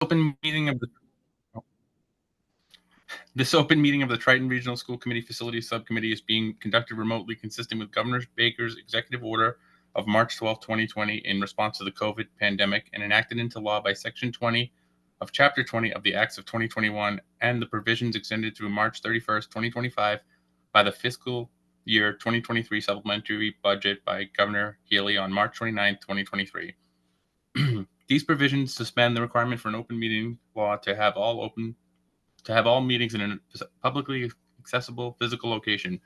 open meeting of the This open meeting of the Triton Regional School Committee Facilities Subcommittee is being conducted remotely, consistent with Governor Baker's executive order of March 12, 2020, in response to the COVID pandemic, and enacted into law by Section 20 of Chapter 20 of the Acts of 2021, and the provisions extended through March 31st, 2025, by the fiscal year 2023 supplementary budget by Governor Healy on March 29, 2023. These provisions suspend the requirement for an open meeting law to have all meetings in a publicly accessible physical location.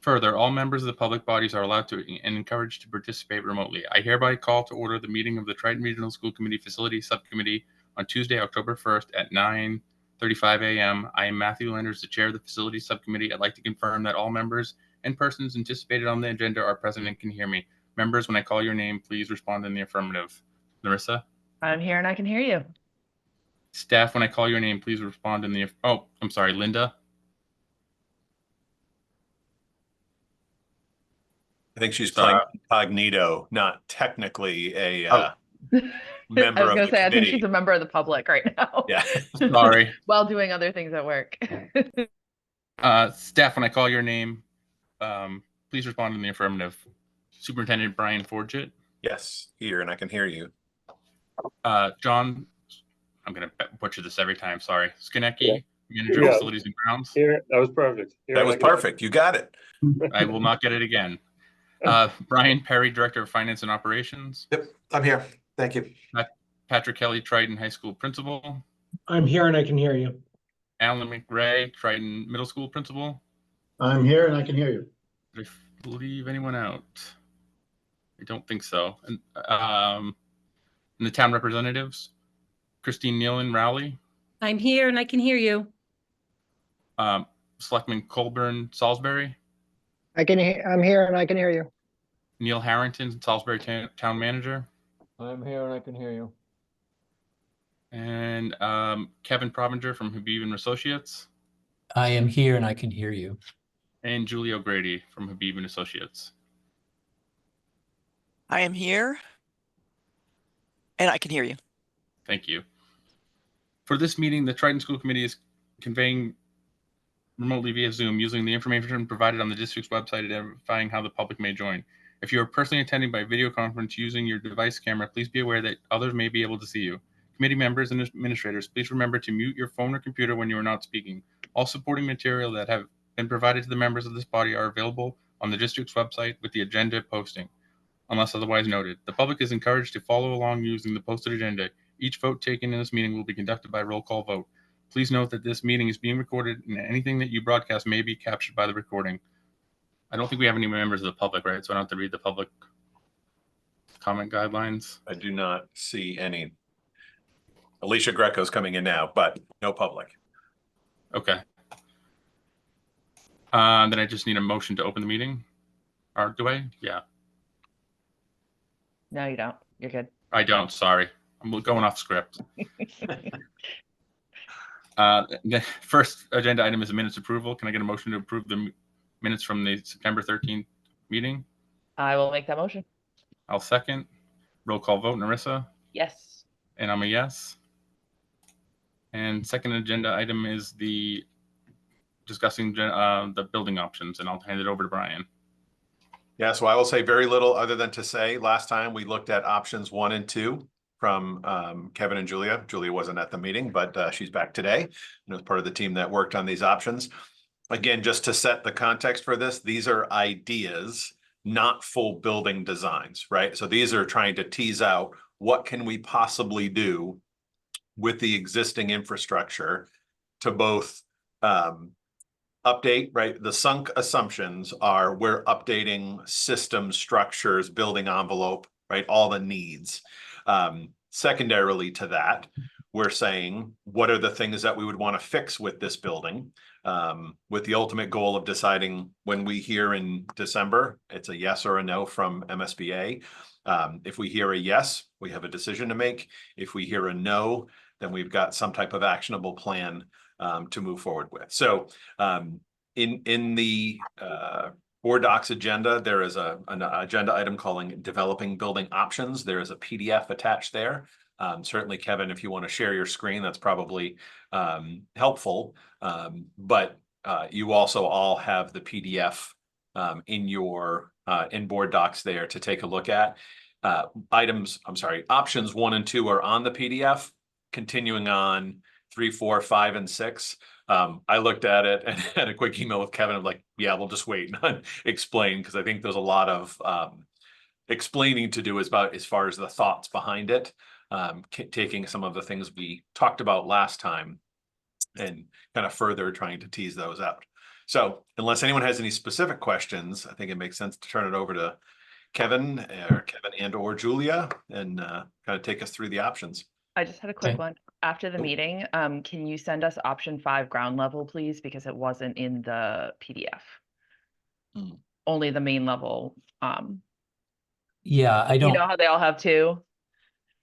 Further, all members of the public bodies are allowed to and encouraged to participate remotely. I hereby call to order the meeting of the Triton Regional School Committee Facilities Subcommittee on Tuesday, October 1st at 9:35 a.m. I am Matthew Landers, the chair of the Facilities Subcommittee. I'd like to confirm that all members and persons anticipated on the agenda are present and can hear me. Members, when I call your name, please respond in the affirmative. Larissa? I'm here and I can hear you. Staff, when I call your name, please respond in the... Oh, I'm sorry, Linda? I think she's playing incognito, not technically a member I was of going the to say, committee. I think she's a member of the public right now. Yeah. Sorry. While doing other things at work. Staff, when I call your name, please respond in the affirmative. Superintendent Brian Forget? Yes, here, and I can hear you. John, I'm going to butcher this every time, sorry. Skinecki, Yeah. Manager of Facilities and Grounds? Here, that was perfect. Here, That was perfect. You got it. I will not get it again. Brian Perry, Director of Finance and Operations? Yep, I'm here. Thank you. Patrick Kelly, Triton High School Principal? I'm here and I can hear you. Alan McRae, Triton Middle School Principal? I'm here and I can hear you. Did I leave anyone out? I don't think so. And the town representatives, Christine Nealon Rowley, I'm here and I can hear you. Selectman Colburn Salisbury, I'm here and I can hear you. Neil Harrington, Salisbury Town Manager, I'm here and I can hear you. and Kevin Provinger from Habib and Associates, I am here and I can hear you. and Julie O'Grady from Habib and Associates. I am here and I can hear you. Thank you. For this meeting, the Triton School Committee is conveying remotely via Zoom using the information provided on the district's website, identifying how the public may join. If you are personally attending by video conference using your device camera, please be aware that others may be able to see you. Committee members and administrators, please remember to mute your phone or computer when you are not speaking. All supporting material that have been provided to the members of this body are available on the district's website with the agenda posting, unless otherwise noted. The public is encouraged to follow along using the posted agenda. Each vote taken in this meeting will be conducted by roll call vote. Please note that this meeting is being recorded and anything that you broadcast may be captured by the recording. I don't think we have any members of the public, right? So I don't have to read the public comment guidelines. I do not see any. Alicia Greco's coming in now, but no public. Okay. Then I just need a motion to open the meeting. Or do I? Yeah. No, you don't. You're good. I don't, sorry. I'm going off script. The first agenda item is a minutes approval. Can I get a motion to approve the minutes from the September 13th meeting? I will make that motion. I'll second. Roll call vote, Narissa? Yes. And I'm a yes. And second agenda item is the discussing the building options, and I'll hand it over to Brian. Yeah, so I will say very little other than to say last time we looked at options 1 and 2 from Kevin and Julia. Julia wasn't at the meeting, but she's back today and was part of the team that worked on these options. Again, just to set the context for this, these are ideas, not full building designs, right? So these are trying to tease out what can we possibly do with the existing infrastructure to both update, right? The sunk assumptions are we're updating systems, structures, building envelope, right? All the needs. Secondarily to that, we're saying, what are the things that we would want to fix with this building? With the ultimate goal of deciding when we hear in December, it's a yes or a no from MSBA. If we hear a yes, we have a decision to make. If we hear a no, then we've got some type of actionable plan to move forward with. So in the board docs agenda, there is an agenda item calling developing building options. There is a PDF attached there. Certainly, Kevin, if you want to share your screen, that's probably helpful. But you also all have the PDF in your in board docs there to take a look at. Options 1 and 2 are on the PDF. Continuing on 3, 4, 5, and 6. I looked at it and had a quick email with Kevin of like, yeah, we'll just wait and explain, because I think there's a lot of explaining to do as far as the thoughts behind it, taking some of the things we talked about last time and kind of further trying to tease those out. So unless anyone has any specific questions, I think it makes sense to turn it over to Kevin and or Julia and kind of take us through the options. I just had a quick Okay. one. After the Cool. meeting, can you send us option 5 ground level, please? Because it wasn't in the PDF. Hmm. Only the main level. Yeah, I You don't, know how they all have 2?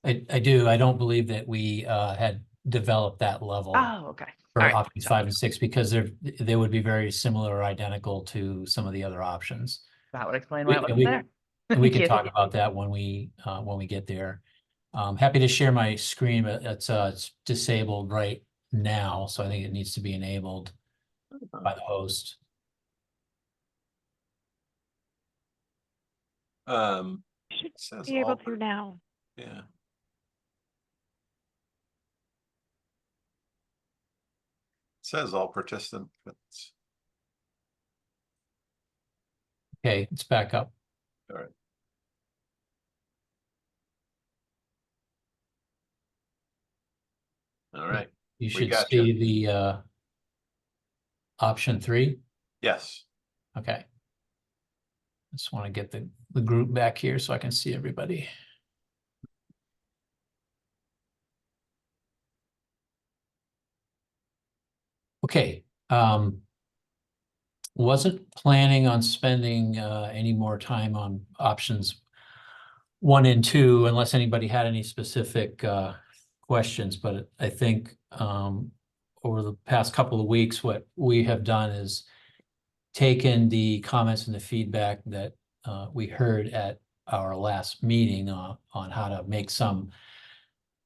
I do. I don't believe that we had developed that level Oh, okay. for All right. options 5 and 6 because they would be very similar or identical to some of the other options. That would explain why it And wasn't we- there. And we Thank can you. talk about that when we get there. Happy to share my screen, but it's disabled right now, so I think it needs to be enabled by the host. It says Be able all, to now. yeah. It says all participants. Okay, it's back up. All right. All right. You We should gotcha. see the option 3. Yes. Okay. Just want to get the group back here so I can see everybody. Okay. Wasn't planning on spending any more time on options 1 and 2 unless anybody had any specific questions, but I think over the past couple of weeks, what we have done is taken the comments and the feedback that we heard at our last meeting on how to make some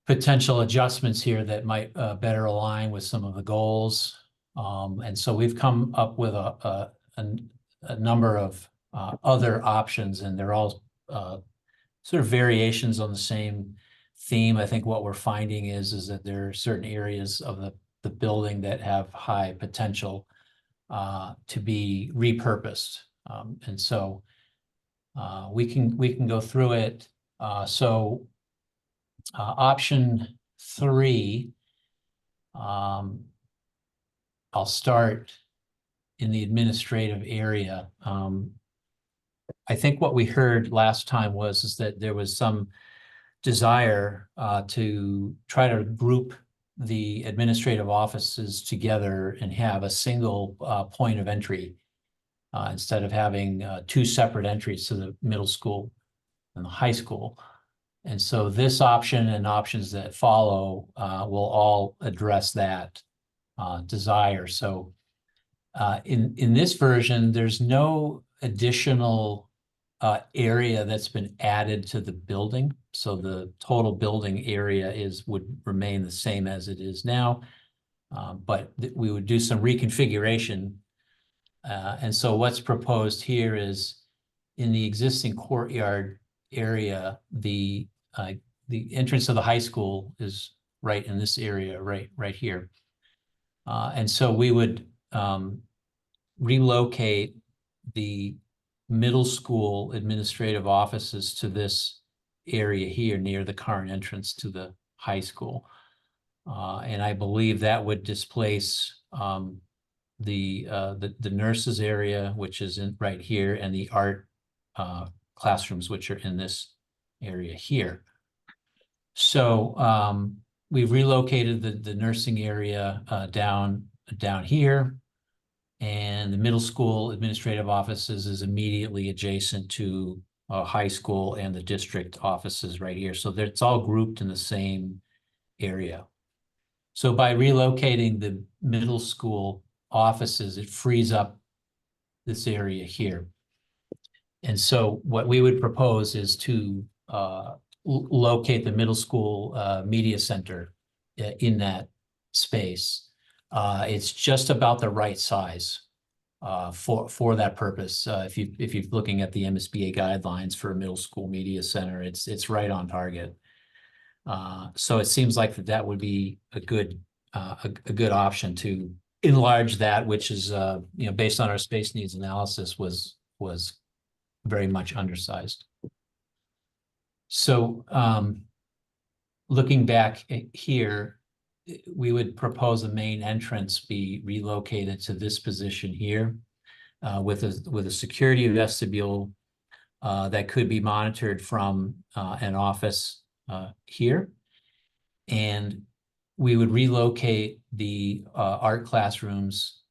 potential adjustments here that might better align with some of the goals. And so we've come up with a number of other options, and they're all sort of variations on the same theme. I think what we're finding is that there are certain areas of the building that have high potential to be repurposed. And so we can go through it. Option 3, I'll start in the administrative area. I think what we heard last time is that there was some desire to try to group the administrative offices together and have a single point of entry instead of having 2 separate entries to the middle school and the high school. And so this option and options that follow will all address that desire. So in this version, there's no additional area that's been added to the building. So the total building area would remain the same as it is now, but we would do some reconfiguration. And so what's proposed here is in the existing courtyard area, the entrance of the high school is right in this area, right here. And so we would relocate the middle school administrative offices to this area here near the current entrance to the high school. And I believe that would displace the nurses area, which is right here, and the art classrooms, which are in this area here. So we've relocated the nursing area down here, and the middle school administrative offices is immediately adjacent to high school and the district offices right here. So it's all grouped in the same area. So by relocating the middle school offices, it frees up this area here. And so what we would propose is to locate the middle school media center in that space. It's just about the right size for that purpose. If you're looking at the MSBA guidelines for a middle school media center, it's right on target. So it seems like that would be a good option to enlarge that, which is based on our space needs analysis was very much undersized. So looking back here, we would propose a main entrance be relocated to this position here with a security vestibule that could be monitored from an office here. And we would relocate the art classrooms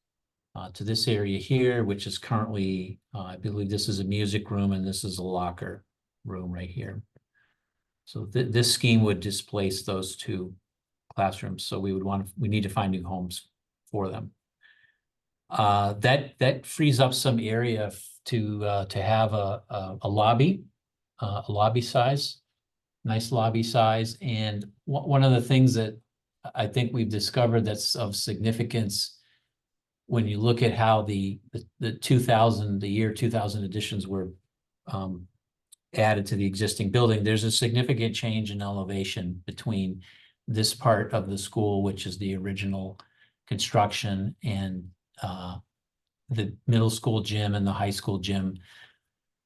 to this area here, which is currently, I believe this is a music room and this is a locker room right here. So this scheme would displace those two classrooms. So we need to find new homes for them. That frees up some area to have a lobby size, nice lobby size. And one of the things that I think we've discovered that's of significance when you look at how the year 2000 additions were added to the existing building, there's a significant change in elevation between this part of the school, which is the original construction, and the middle school gym and the high school gym,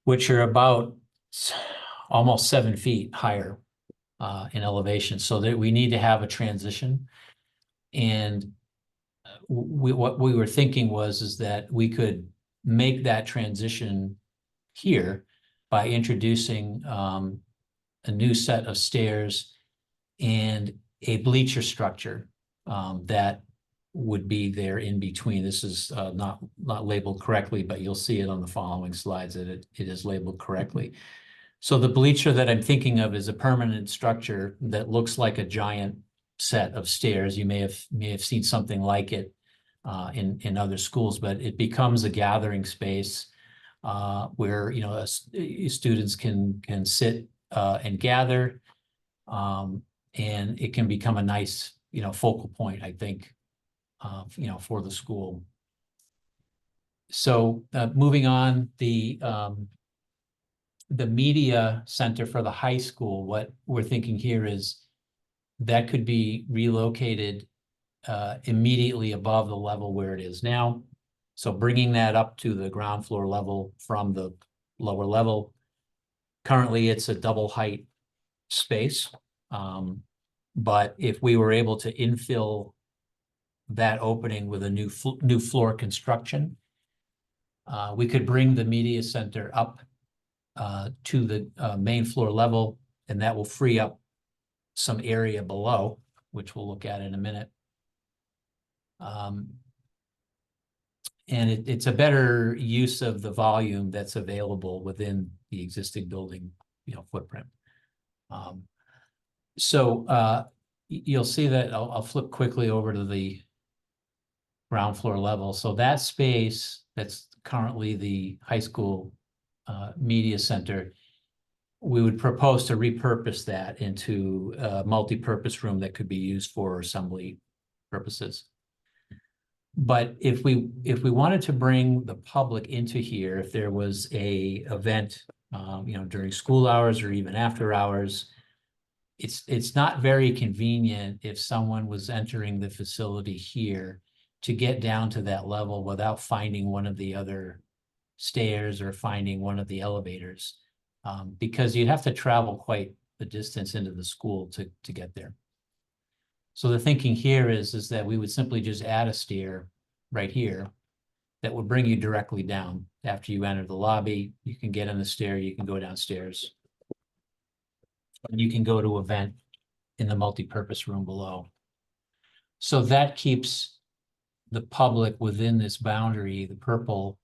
which are about almost 7 feet higher in elevation. So that we need to have a transition. And what we were thinking is that we could make that transition here by introducing a new set of stairs and a bleacher structure that would be there in between. This is not labeled correctly, but you'll see it on the following slides that it is labeled correctly. So the bleacher that I'm thinking of is a permanent structure that looks like a giant set of stairs. You may have seen something like it in other schools, but it becomes a gathering space where students can sit and gather, and it can become a nice focal point, I think, for the school. So moving on, the media center for the high school, what we're thinking here is that could be relocated immediately above the level where it is now. So bringing that up to the ground floor level from the lower level. Currently, it's a double height space. But if we were able to infill that opening with a new floor construction, we could bring the media center up to the main floor level, and that will free up some area below, which we'll look at in a minute. And it's a better use of the volume that's available within the existing building, footprint. So you'll see that I'll flip quickly over to the ground floor level. So that space that's currently the high school media center, we would propose to repurpose that into a multi-purpose room that could be used for assembly purposes. But if we wanted to bring the public into here, if there was a event, during school hours or even after hours, it's not very convenient if someone was entering the facility here to get down to that level without finding one of the other stairs or finding one of the elevators, because you'd have to travel quite the distance into the school to get there. So the thinking here is that we would simply just add a stair right here that would bring you directly down. After you enter the lobby, you can get on the stair, you can go downstairs. And you can go to event in the multi-purpose room below. So that keeps the public within this boundary. The purple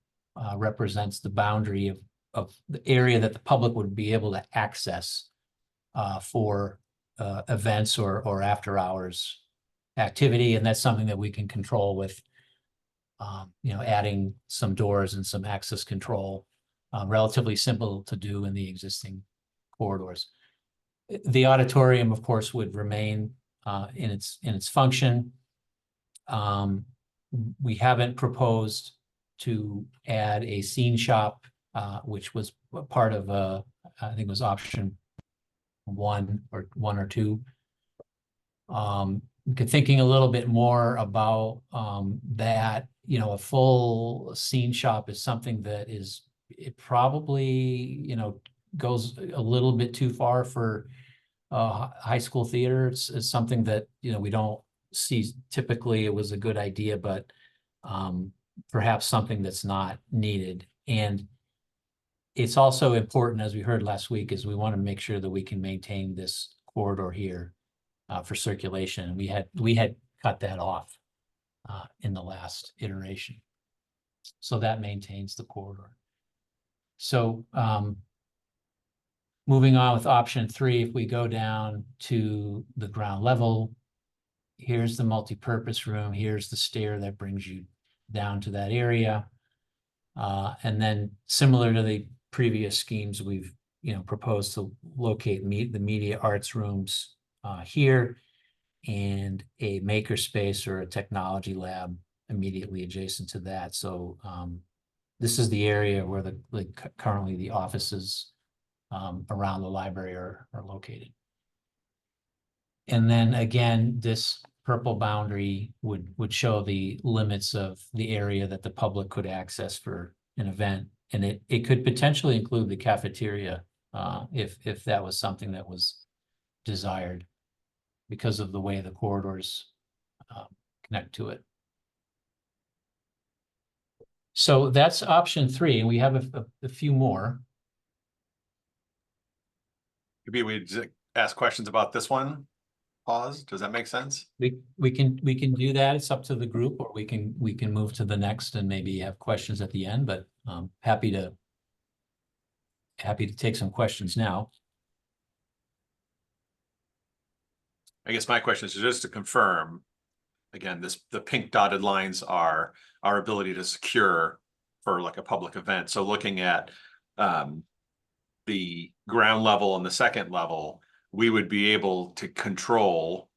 represents the boundary of the area that the public would be able to access for events or after hours activity. And that's something that we can control with, adding some doors and some access control, relatively simple to do in the existing corridors. The auditorium, of course, would remain in its function. We haven't proposed to add a scene shop, which was part of I think it was option one or two. Thinking a little bit more about that, you know, a full scene shop is something that it probably, you know, goes a little bit too far for high school theater. It's something that, you know, we don't see typically. It was a good idea, but perhaps something that's not needed. And it's also important, as we heard last week, is we want to make sure that we can maintain this corridor here for circulation. We had cut that off in the last iteration. So that maintains the corridor. So moving on with option 3, if we go down to the ground level, here's the multi-purpose room, here's the stair that brings you down to that area. And then similar to the previous schemes, we've, you know, proposed to locate the media arts rooms here, and a maker space or a technology lab immediately adjacent to that. So this is the area where currently the offices around the library are located. And then again, this purple boundary would show the limits of the area that the public could access for an event. And it could potentially include the cafeteria if that was something that was desired, because of the way the corridors connect to it. So that's option 3, and we have a few more. Maybe we just ask questions about this one. Pause. Does that make sense? We can do that. It's up to the group, or we can move to the next and maybe have questions at the end. But happy to take some questions now. I guess my question is just to confirm, again, the pink dotted lines are our ability to secure for like a public event. So looking at the ground level and the second level, we would be able to control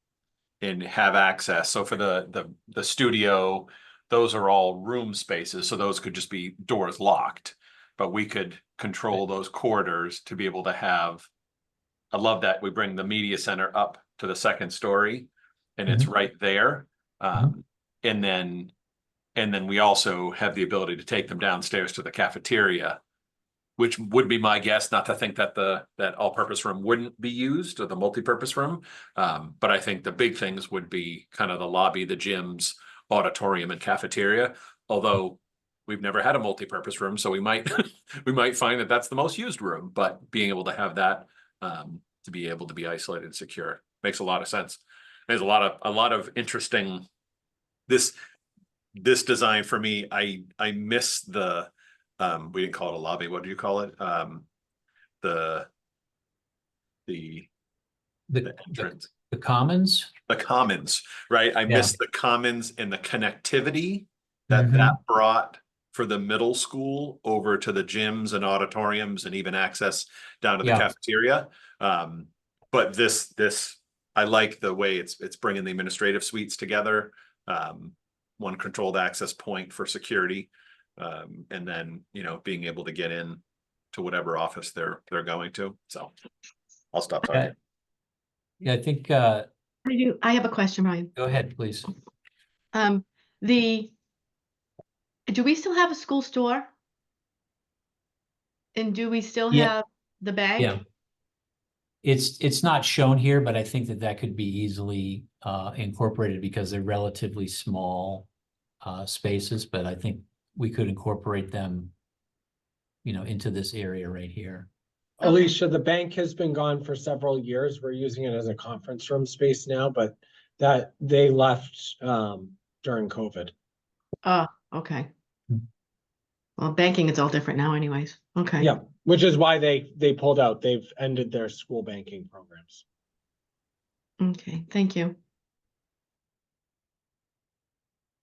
and have access. So for the studio, those are all room spaces. So those could just be doors locked, but we could control those corridors to be able to have. I love that we bring the media center up to the second story, and it's right there. And then we also have the ability to take them downstairs to the cafeteria, which would be my guess, not to think that that all-purpose room wouldn't be used, or the multi-purpose room. But I think the big things would be kind of the lobby, the gyms, auditorium, and cafeteria. Although we've never had a multi-purpose room, so we might we might find that that's the most used room. But being able to have that to be able to be isolated and secure makes a lot of sense. There's a lot of interesting this design for me. I miss the we didn't call it a lobby. What do you call it? The entrance. The commons. The commons, right? I miss the commons and the connectivity that Mhm. that brought for the middle school over to the gyms and auditoriums and even access down to the cafeteria. But this I like the way it's bringing the administrative suites together. One controlled access point for security. And then, you know, being able to get in to whatever office they're going to. So I'll stop talking. Yeah, I think I have a question, Ryan. go ahead, please. Do we still have a school store? And do we still have the bag? Yeah. It's not shown here, but I think that could be easily incorporated because they're relatively small spaces, but I think we could incorporate them, you know, into this area right here. Alicia, the bank has been gone for several years. We're using it as a conference room space now, but that they left during COVID. Oh, okay. Well, banking is all different now anyways. Okay. Yeah, which is why they pulled out. They've ended their school banking programs. Okay, thank you.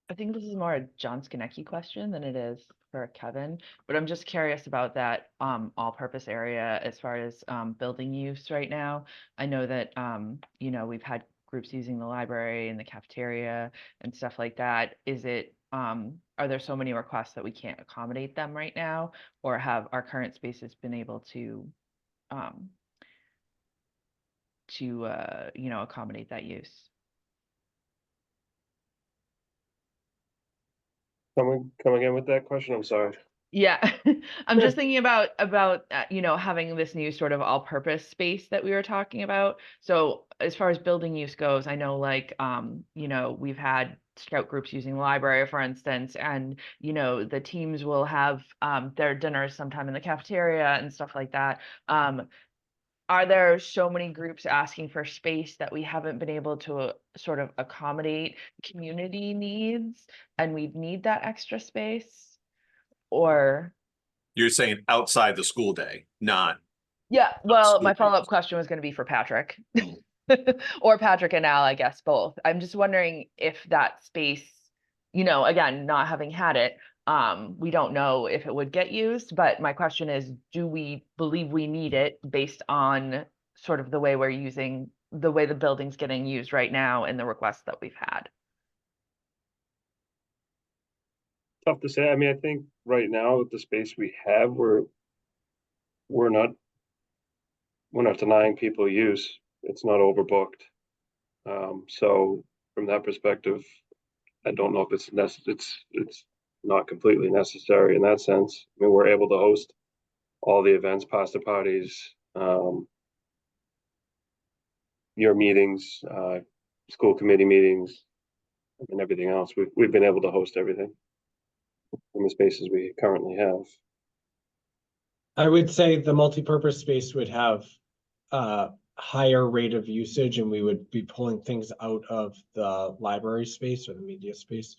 I think this is more a John Skinecki question than it is for Kevin, but I'm just curious about that all-purpose area as far as building use right now. I know that you know, we've had groups using the library and the cafeteria and stuff like that. Is it are there so many requests that we can't accommodate them right now, or have our current spaces been able to um you know, accommodate that use? Come again with that question? I'm sorry. Yeah, I'm just thinking about you know, having this new sort of all-purpose space that we were talking about. So as far as building use goes, I know like you know, we've had scout groups using the library, for instance, and you know, the teams will have their dinners sometime in the cafeteria and stuff like that. Are there so many groups asking for space that we haven't been able to sort of accommodate community needs, and we need that extra space? Or You're saying outside the school day, not. yeah, well, my school follow-up question was going to be for Patrick or Patrick and Al, I guess both. I'm just wondering if that space, you know, again, not having had it, we don't know if it would get used, but my question is, do we believe we need it based on sort of the way we're using, the way the building's getting used right now and the requests that we've had? Tough to say. I mean, I think right now with the space we have, we're not denying people use. It's not overbooked. So from that perspective, I don't know if it's not completely necessary in that sense. I mean, we're able to host all the events, pasta parties, your meetings, school committee meetings, and everything else. We've been able to host everything in the spaces we currently have. I would say the multipurpose space would have a higher rate of usage, and we would be pulling things out of the library space or the media space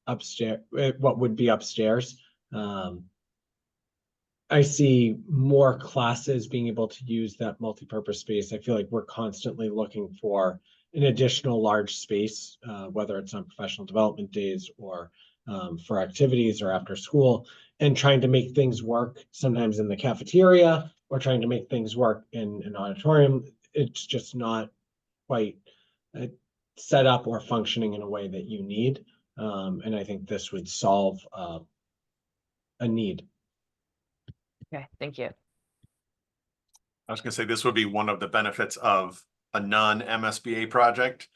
upstairs, what would be upstairs. I see more classes being able to use that multipurpose space. I feel like we're constantly looking for an additional large space, whether it's on professional development days or for activities or after school, and trying to make things work sometimes in the cafeteria or trying to make things work in an auditorium. It's just not quite set up or functioning in a way that you need. And I think this would solve a need. Okay, thank you. I was gonna say this would be one of the benefits of a non-MSBA project,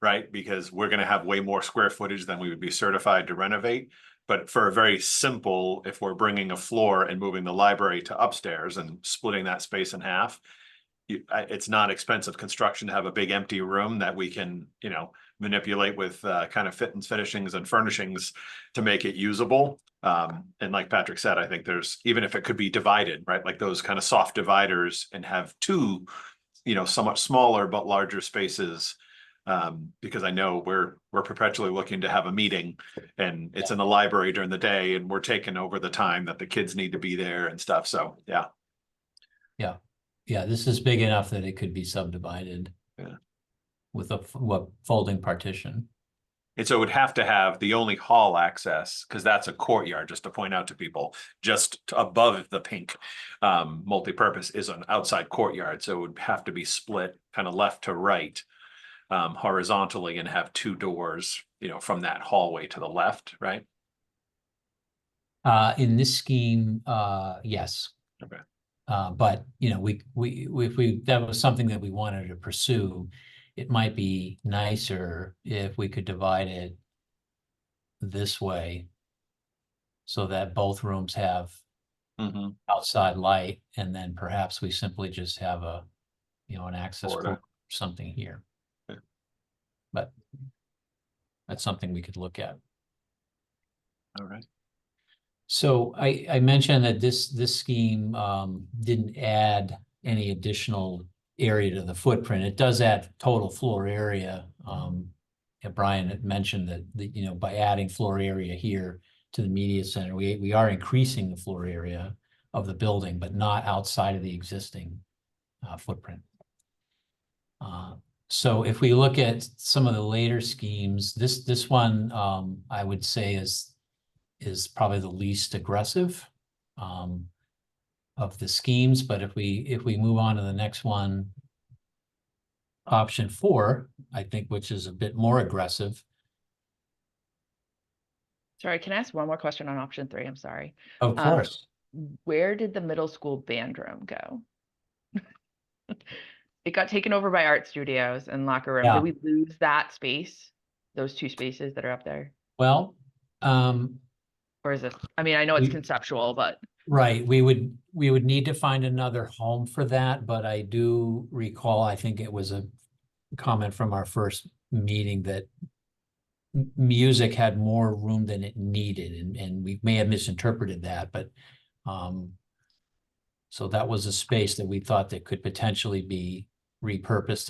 right? Because we're gonna have way more square footage than we would be certified to renovate. But for a very simple, if we're bringing a floor and moving the library to upstairs and splitting that space in half, it's not expensive construction to have a big empty room that we can, you know, manipulate with kind of finishings and furnishings to make it usable. And like Patrick said, I think there's, even if it could be divided, right, like those kind of soft dividers, and have two, you know, somewhat smaller but larger spaces. Because I know we're perpetually looking to have a meeting, and it's in the library during the day, and we're taking over the time that the kids need to be there and stuff. So Yeah, this is big enough that it could be subdivided. Yeah. With a folding partition. And so it would have to have the only hall access, because that's a courtyard, just to point out to people, just above the pink multipurpose is an outside courtyard. So it would have to be split kind of left to right horizontally, and have two doors, you know, from that hallway to the left, right? In this scheme, yes. Okay. But you know, if that was something that we wanted to pursue, it might be nicer if we could divide it this way, so that both rooms have outside light, and then perhaps we simply just have a, you know, an access port or something here. Yeah. But that's something we could look at. All right. So I mentioned that this scheme didn't add any additional area to the footprint. It does add total floor area. Brian had mentioned that you know, by adding floor area here to the media center, we are increasing the floor area of the building, but not outside of the existing footprint. So if we look at some of the later schemes, this one I would say is probably the least aggressive of the schemes. But if we move on to the next one, option 4, I think, which is a bit more aggressive. Sorry, can I ask one more question on option 3? I'm sorry. Of course. Where did the middle school band room go? It got taken over by art studios and locker room. Yeah. Did we lose that space? Those 2 spaces that are up there? Well, or is it, I mean, I know it's we- conceptual, but right, we would need to find another home for that, but I do recall, I think it was a comment from our first meeting that music had more room than it needed, and we may have misinterpreted that, but so that was a space that we thought that could potentially be repurposed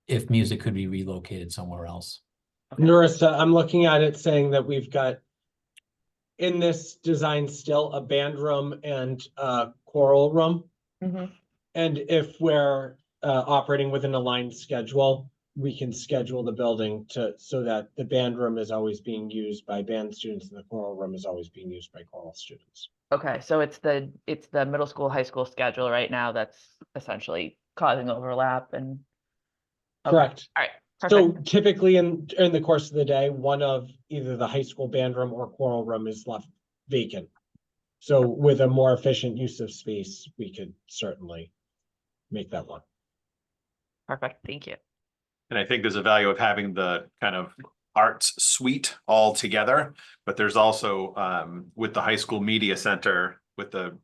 if music could be relocated somewhere else. Narissa, I'm looking at it saying that we've got in this design still a band room and a choral room. Mhm. And if we're operating with an aligned schedule, we can schedule the building so that the band room is always being used by band students and the choral room is always being used by choral students. Okay, so it's the middle school, high school schedule right now that's essentially causing overlap and. Okay. Correct. All right. So Perfect. typically in the course of the day, one of either the high school band room or choral room is left vacant. So with a more efficient use of space, we could certainly make that one. Perfect. Thank you. And I think there's a value of having the kind of arts suite all together, but there's also with the high school media center, with the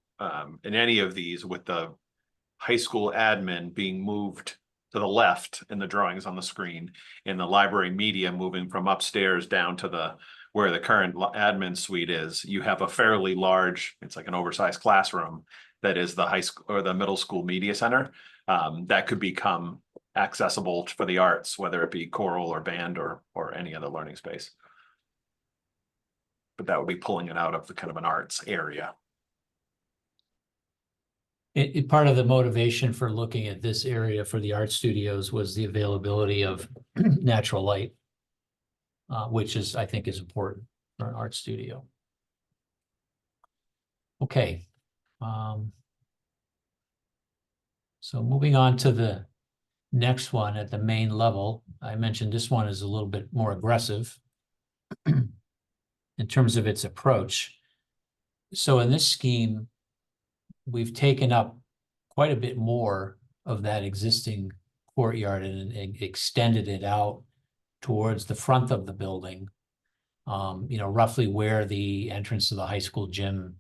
in any of these, with the high school admin being moved to the left in the drawings on the screen, and the library media moving from upstairs down to where the current admin suite is, you have a fairly large, it's like an oversized classroom that is the high school or the middle school media center that could become accessible for the arts, whether it be choral or band or any other learning space. But that would be pulling it out of the kind of an arts area. Part of the motivation for looking at this area for the art studios was the availability of natural light, which I think is important for an art studio. Okay. So moving on to the next one at the main level, I mentioned this one is a little bit more aggressive in terms of its approach. So in this scheme, we've taken up quite a bit more of that existing courtyard and extended it out towards the front of the building, roughly where the entrance to the high school gym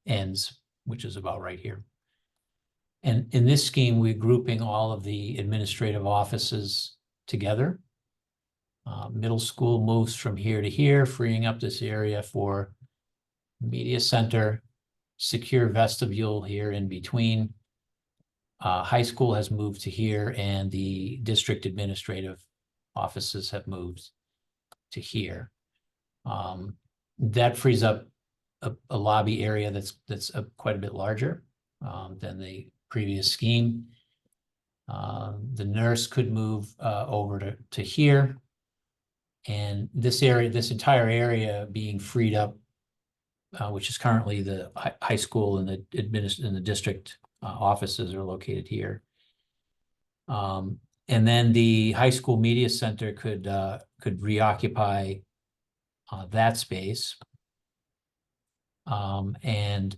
ends, which is about right here. And in this scheme, we're grouping all of the administrative offices together. Middle school moves from here to here, freeing up this area for media center, secure vestibule here in between. High school has moved to here, and the district administrative offices have moved to here. That frees up a lobby area that's quite a bit larger than the previous scheme. The nurse could move over to here, and this entire area being freed up, which is currently the high school and the district offices are located here. And then the high school media center could reoccupy that space. And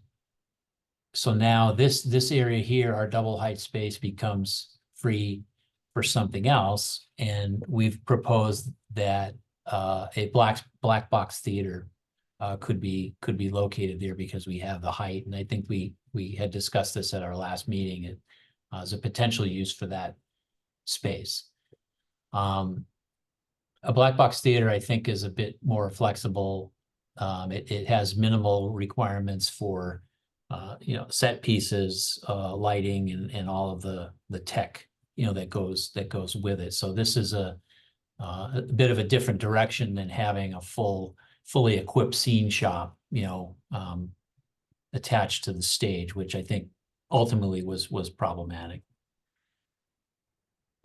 so now this area here, our double height space, becomes free for something else. And we've proposed that a black box theater could be located there because we have the height. And I think we had discussed this at our last meeting as a potential use for that space. A black box theater, I think, is a bit more flexible. It has minimal requirements for set pieces, lighting, and all of the tech that goes with it. So this is a bit of a different direction than having a fully equipped scene shop, attached to the stage, which I think ultimately was problematic.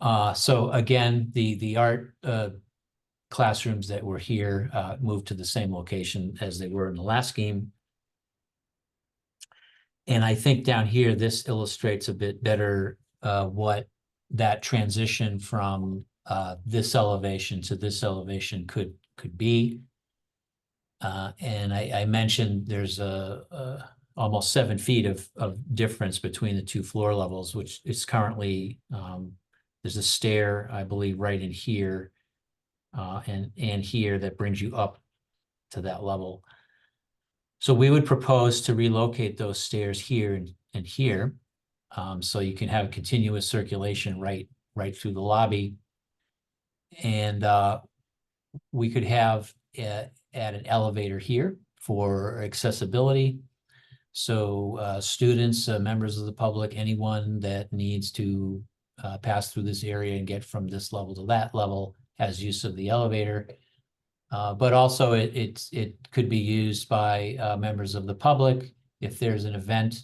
So again, the art classrooms that were here moved to the same location as they were in the last scheme. And I think down here, this illustrates a bit better what that transition from this elevation to this elevation could be. And I mentioned there's almost 7 feet of difference between the two floor levels, which is currently, there's a stair, I believe, right in here and here that brings you up to that level. So we would propose to relocate those stairs here and here, so you can have continuous circulation right through the lobby. And we could have add an elevator here for accessibility. So students, members of the public, anyone that needs to pass through this area and get from this level to that level has use of the elevator. But also it could be used by members of the public. If there's an event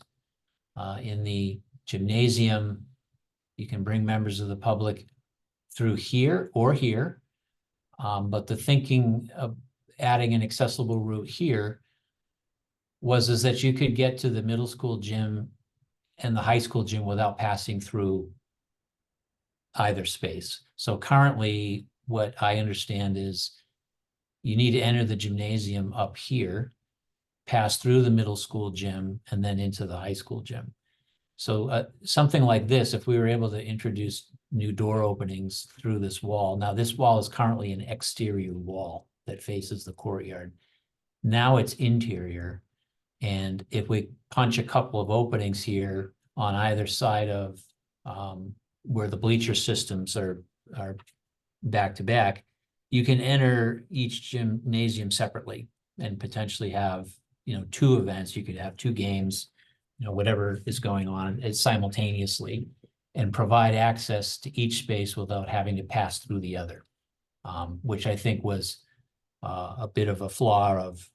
in the gymnasium, you can bring members of the public through here or here. But the thinking of adding an accessible route here is that you could get to the middle school gym and the high school gym without passing through either space. So currently, what I understand is you need to enter the gymnasium up here, pass through the middle school gym, and then into the high school gym. So something like this, if we were able to introduce new door openings through this wall. Now, this wall is currently an exterior wall that faces the courtyard. Now it's interior. And if we punch a couple of openings here on either side of where the bleacher systems are back to back, you can enter each gymnasium separately and potentially have, 2 events. You could have 2 games, whatever is going on simultaneously, and provide access to each space without having to pass through the other, which I think was a bit of a flaw of,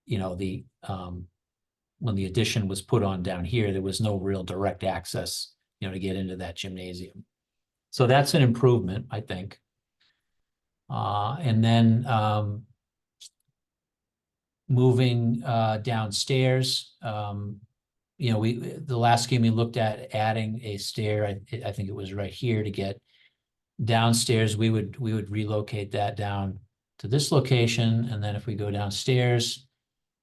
when the addition was put on down here, there was no real direct access, to get into that gymnasium. So that's an improvement, I think. And then moving downstairs, the last game we looked at adding a stair, I think it was right here to get downstairs. We would relocate that down to this location. And then if we go downstairs,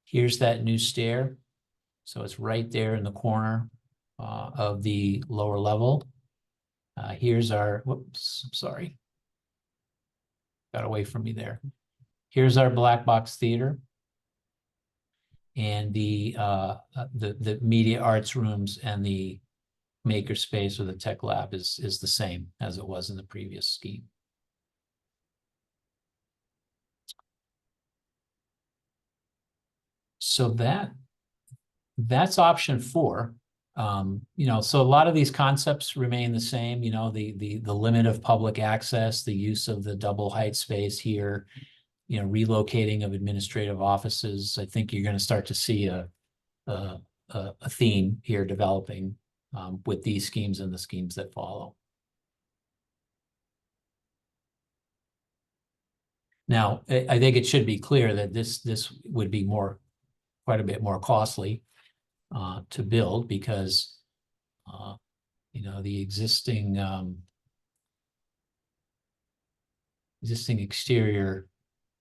here's that new stair. So it's right there in the corner of the lower level. Here's our, whoops, sorry. Got away from me there. Here's our black box theater. And the media arts rooms and the maker space or the tech lab is the same as it was in the previous scheme. So that's option 4. So a lot of these concepts remain the same, the limit of public access, the use of the double height space here, relocating of administrative offices. I think you're going to start to see a theme here developing with these schemes and the schemes that follow. Now, I think it should be clear that this would be quite a bit more costly to build because the existing exterior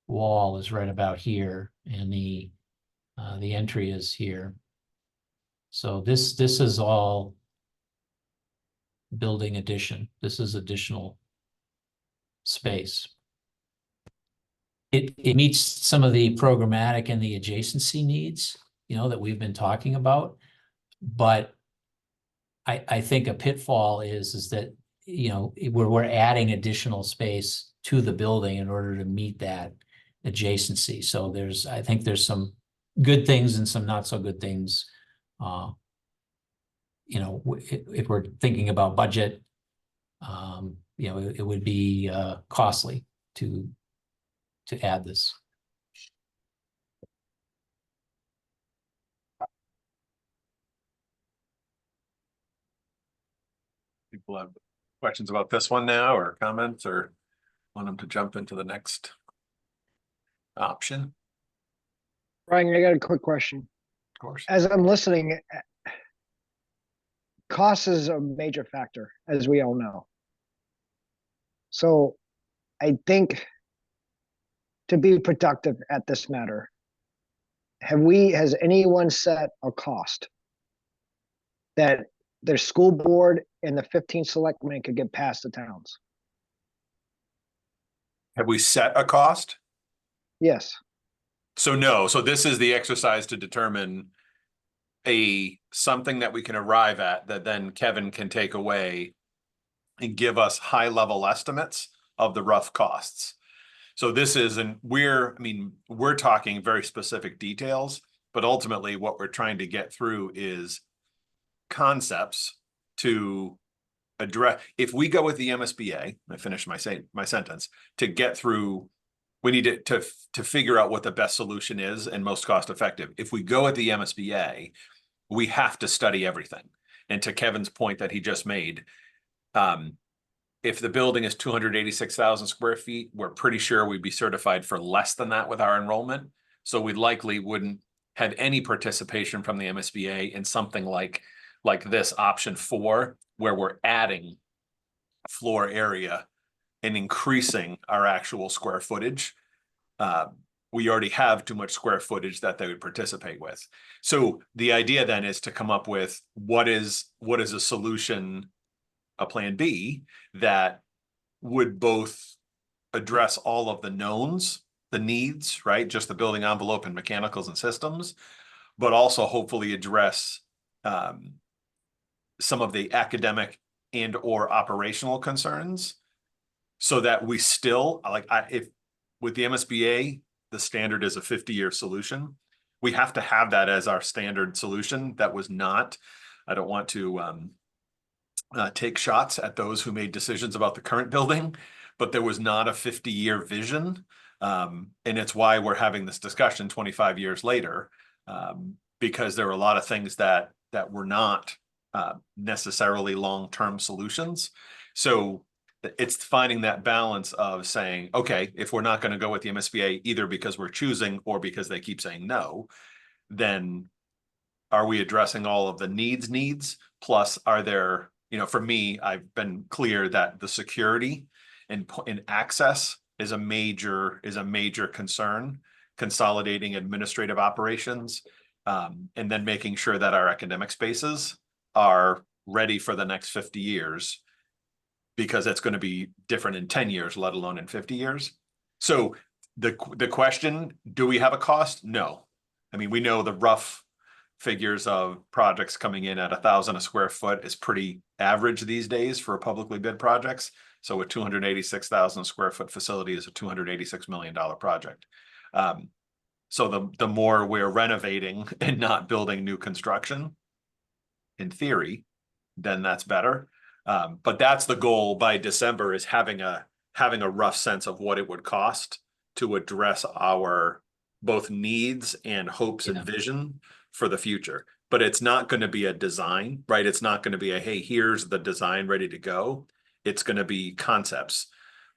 wall is right about here, and the entry is here. So this is all building addition. This is additional space. It meets some of the programmatic and the adjacency needs, that we've been talking about. But I think a pitfall is that, we're adding additional space to the building in order to meet that adjacency. So I think there's some good things and some not so good things. If we're thinking about budget, it would be costly to add this. People have questions about this one now, or comments, or want them to jump into the next option? Ryan, I got a quick question. Of course. As I'm listening, cost is a major factor, as we all know. So I think to be productive at this matter, has anyone set a cost that their school board and the 15 selectmen could get past the towns? Have we set a cost? Yes. So no, so this is the exercise to determine something that we can arrive at that then Kevin can take away and give us high level estimates of the rough costs. So this is, and we're talking very specific details, but ultimately what we're trying to get through is concepts to address. If we go with the MSBA, I finished my sentence, to get through, we need to figure out what the best solution is and most cost effective. If we go at the MSBA, we have to study everything. And to Kevin's point that he just made, if the building is 286,000 square feet, we're pretty sure we'd be certified for less than that with our enrollment. So we likely wouldn't have any participation from the MSBA in something like this option 4, where we're adding floor area and increasing our actual square footage. We already have too much square footage that they would participate with. So the idea then is to come up with what is a solution, a plan B, that would both address all of the knowns, the needs, right? Just the building envelope and mechanicals and systems, but also hopefully address some of the academic and or operational concerns, so that we still, if with the MSBA, the standard is a 50-year solution. We have to have that as our standard solution. That was not, I don't want to take shots at those who made decisions about the current building, but there was not a 50-year vision. And it's why we're having this discussion 25 years later, because there were a lot of things that were not necessarily long-term solutions. So it's finding that balance of saying, okay, if we're not going to go with the MSBA, either because we're choosing or because they keep saying no, then are we addressing all of the needs? Plus, are there, for me, I've been clear that the security and access is a major concern, consolidating administrative operations, and then making sure that our academic spaces are ready for the next 50 years, because it's going to be different in 10 years, let alone in 50 years. So the question, do we have a cost? No. We know the rough figures of projects coming in at 1,000 a square foot is pretty average these days for publicly bid projects. So a 286,000 square foot facility is a $286 million project. So the more we're renovating and not building new construction, in theory, then that's better. But that's the goal by December, is having a rough sense of what it would cost to address our both needs and hopes and vision for the future. But it's not going to be a design, right? It's not going to be a, hey, here's the design ready to go. It's going to be concepts.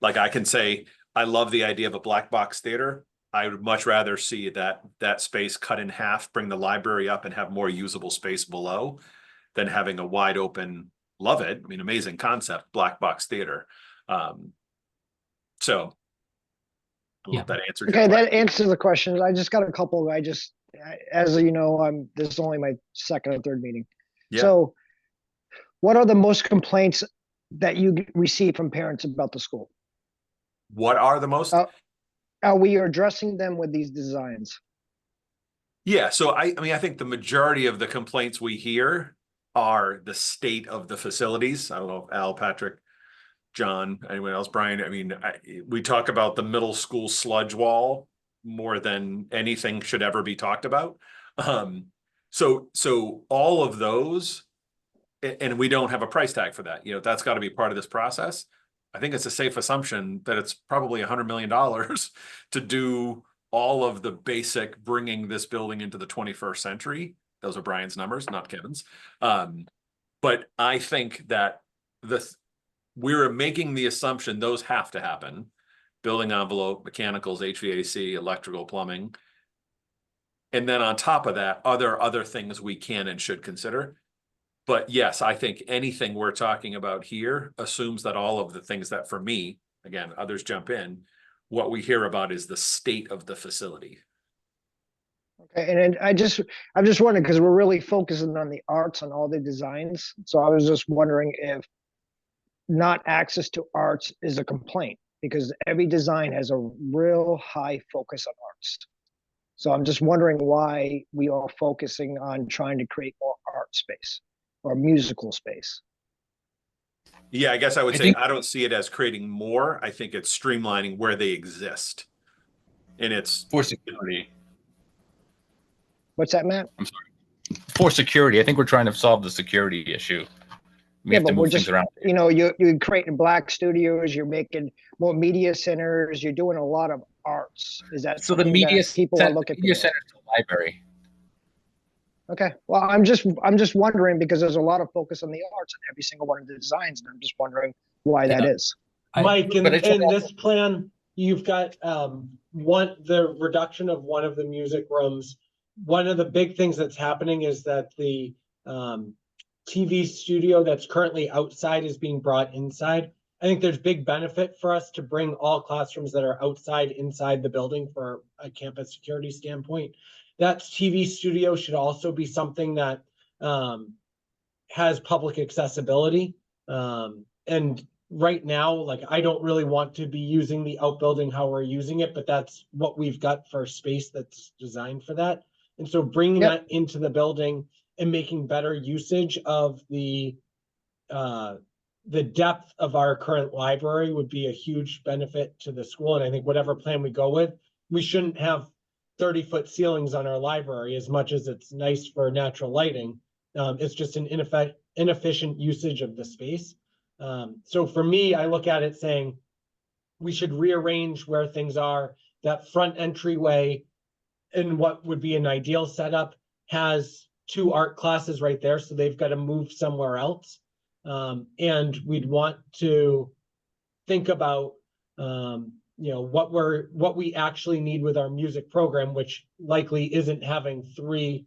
Like I can say, I love the idea of a black box theater. I would much rather see that space cut in half, bring the library up and have more usable space below, than having a wide open, love it. Amazing concept, black box theater. So I don't know if that answers your Okay, question. that answers the question. I just got a couple. As you know, this is only my second or third meeting. Yeah. So what are the most complaints that you receive from parents about the school? What are the most? Are we addressing them with these designs? Yeah, so I think the majority of the complaints we hear are the state of the facilities. I don't know if Al, Patrick, John, anyone else, Brian. We talk about the middle school sludge wall more than anything should ever be talked about. So all of those, and we don't have a price tag for that. That's got to be part of this process. I think it's a safe assumption that it's probably $100 million to do all of the basic bringing this building into the 21st century. Those are Brian's numbers, not Kevin's. But I think that we're making the assumption those have to happen. Building envelope, mechanicals, HVAC, electrical, plumbing. And then on top of that, are there other things we can and should consider? But yes, I think anything we're talking about here assumes that all of the things that, for me, again, others jump in, what we hear about is the state of the facility. Okay, and then I'm just wondering, because we're really focusing on the arts and all the designs. So I was just wondering if not access to arts is a complaint, because every design has a real high focus on arts. So I'm just wondering why we are focusing on trying to create more art space or musical space. Yeah, I guess I would I say think- I don't see it as creating more. I think it's streamlining where they exist. And it's For security. What's that, Matt? For security. I think we're trying to solve the security issue. We have to move things around. You know, you're creating black studios, you're making more media centers, you're doing a lot of arts. Is that So the something media that people are looking media for? center is the library. Okay, well, I'm just wondering, because there's a lot of focus on the arts in every single one of the designs, and I'm just wondering why that is. Mike, in but it's this plan, you've got the reduction of one of the music rooms. One of the big things that's happening is that the TV studio that's currently outside is being brought inside. I think there's big benefit for us to bring all classrooms that are outside inside the building for a campus security standpoint. That TV studio should also be something that has public accessibility. And right now, like, I don't really want to be using the outbuilding how we're using it, but that's what we've got for space that's designed for that. And so bringing that into the building and making better usage of the depth of our current library would be a huge benefit to the school. And I think whatever plan we go with, we shouldn't have 30-foot ceilings on our library as much as it's nice for natural lighting. It's just an inefficient usage of the space. So for me, I look at it saying we should rearrange where things are. That front entryway in what would be an ideal setup has 2 art classes right there, so they've got to move somewhere else. And we'd want to think about you know, what we actually need with our music program, which likely isn't having 3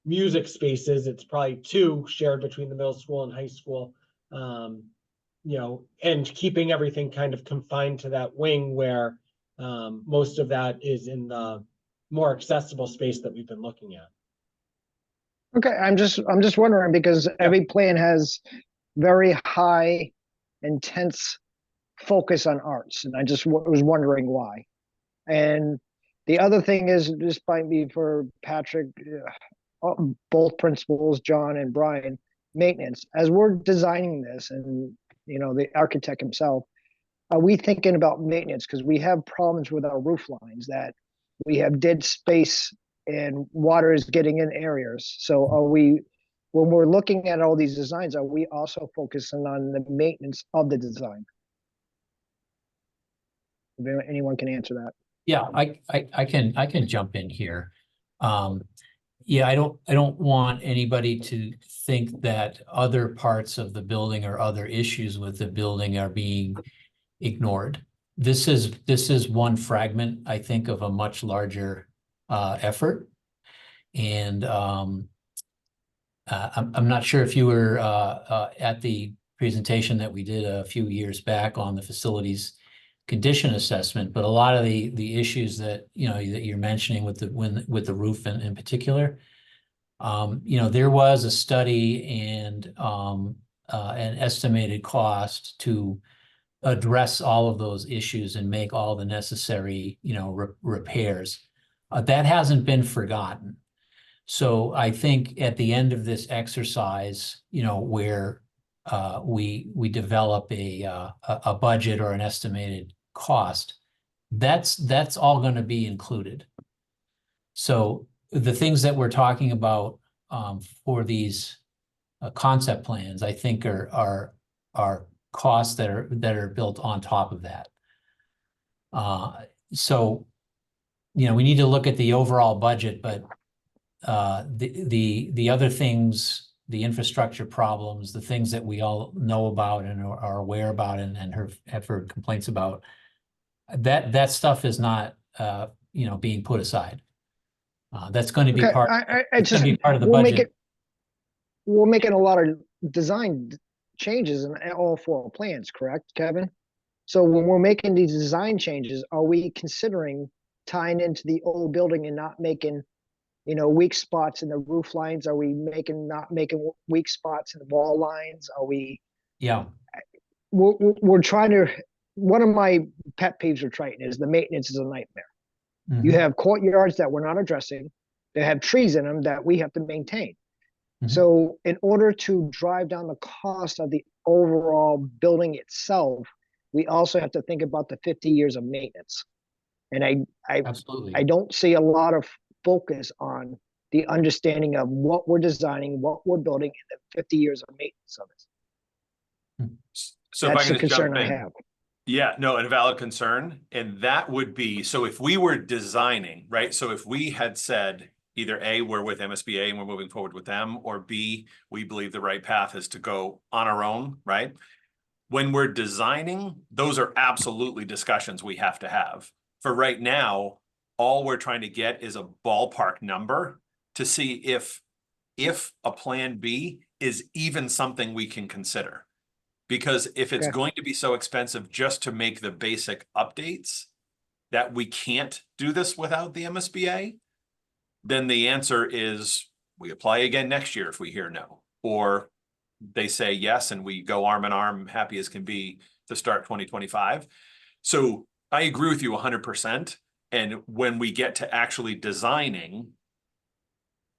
music spaces. It's probably 2 shared between the middle school and high school. You know, and keeping everything kind of confined to that wing where most of that is in the more accessible space that we've been looking at. Okay, I'm just wondering, because every plan has very high, intense focus on arts, and I just was wondering why. And the other thing is, this might be for Patrick, both principals, John and Brian, maintenance. As we're designing this, and you know, the architect himself, are we thinking about maintenance? Because we have problems with our roof lines, that we have dead space and water is getting in areas. So are we, when we're looking at all these designs, are we also focusing on the maintenance of the design? If anyone can answer that. Yeah, I can jump in here. Yeah, I don't want anybody to think that other parts of the building or other issues with the building are being ignored. This is one fragment, I think, of a much larger effort. And I'm not sure if you were at the presentation that we did a few years back on the facilities condition assessment, but a lot of the issues that that you're mentioning with the roof in particular, there was a study and an estimated cost to address all of those issues and make all the necessary repairs. That hasn't been forgotten. So I think at the end of this exercise, where we develop a budget or an estimated cost, that's all going to be included. So the things that we're talking about for these concept plans, I think are costs that are built on top of that. So we need to look at the overall budget, but the other things the infrastructure problems, the things that we all know about and are aware about and have heard complaints about, that stuff is not, being put aside. That's going to be Okay, part, I it's going just, to be part of the we're budget. making, we're making a lot of design changes in all 4 plans, correct, Kevin? So when we're making these design changes, are we considering tying into the old building and not making, weak spots in the roof lines? Are we not making weak spots in the wall lines? Are we, Yeah, we're trying to, one of my pet peeves with Triton is the maintenance is a nightmare. You mhm, have courtyards that we're not addressing, that have trees in them that we have to maintain. Mhm. So in order to drive down the cost of the overall building itself, we also have to think about the 50 years of maintenance. And I absolutely. don't see a lot of focus on the understanding of what we're designing, what we're building, and the 50 years of maintenance of it. So if I That's can the just jump concern I in. have. Yeah, no, and a valid concern. And that would be, so if we were designing, right? So if we had said either A, we're with MSBA and we're moving forward with them, or B, we believe the right path is to go on our own, right? When we're designing, those are absolutely discussions we have to have. For right now, all we're trying to get is a ballpark number to see if a plan B is even something we can consider. Because if it's Okay. going to be so expensive just to make the basic updates that we can't do this without the MSBA, then the answer is we apply again next year if we hear no, or they say yes and we go arm in arm, happy as can be to start 2025. So I agree with you 100%. And when we get to actually designing